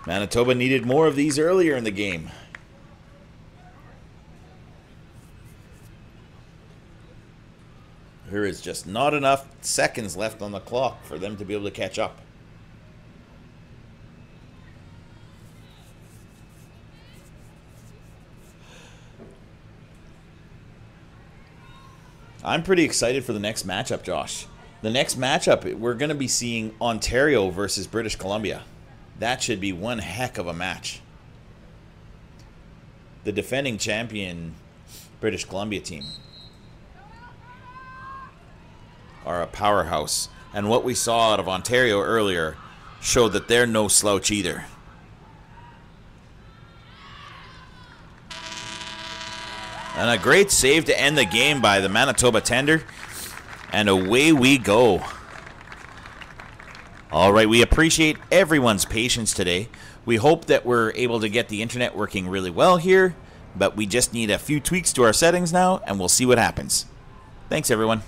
Manitoba needed more of these earlier in the game. There is just not enough seconds left on the clock for them to be able to catch up. I'm pretty excited for the next matchup, Josh. The next matchup, we're going to be seeing Ontario versus British Columbia. That should be one heck of a match. The defending champion British Columbia team are a powerhouse. And what we saw out of Ontario earlier showed that they're no slouch either. And a great save to end the game by the Manitoba tender. And away we go. All right, we appreciate everyone's patience today. We hope that we're able to get the internet working really well here, but we just need a few tweaks to our settings now, and we'll see what happens. Thanks, everyone.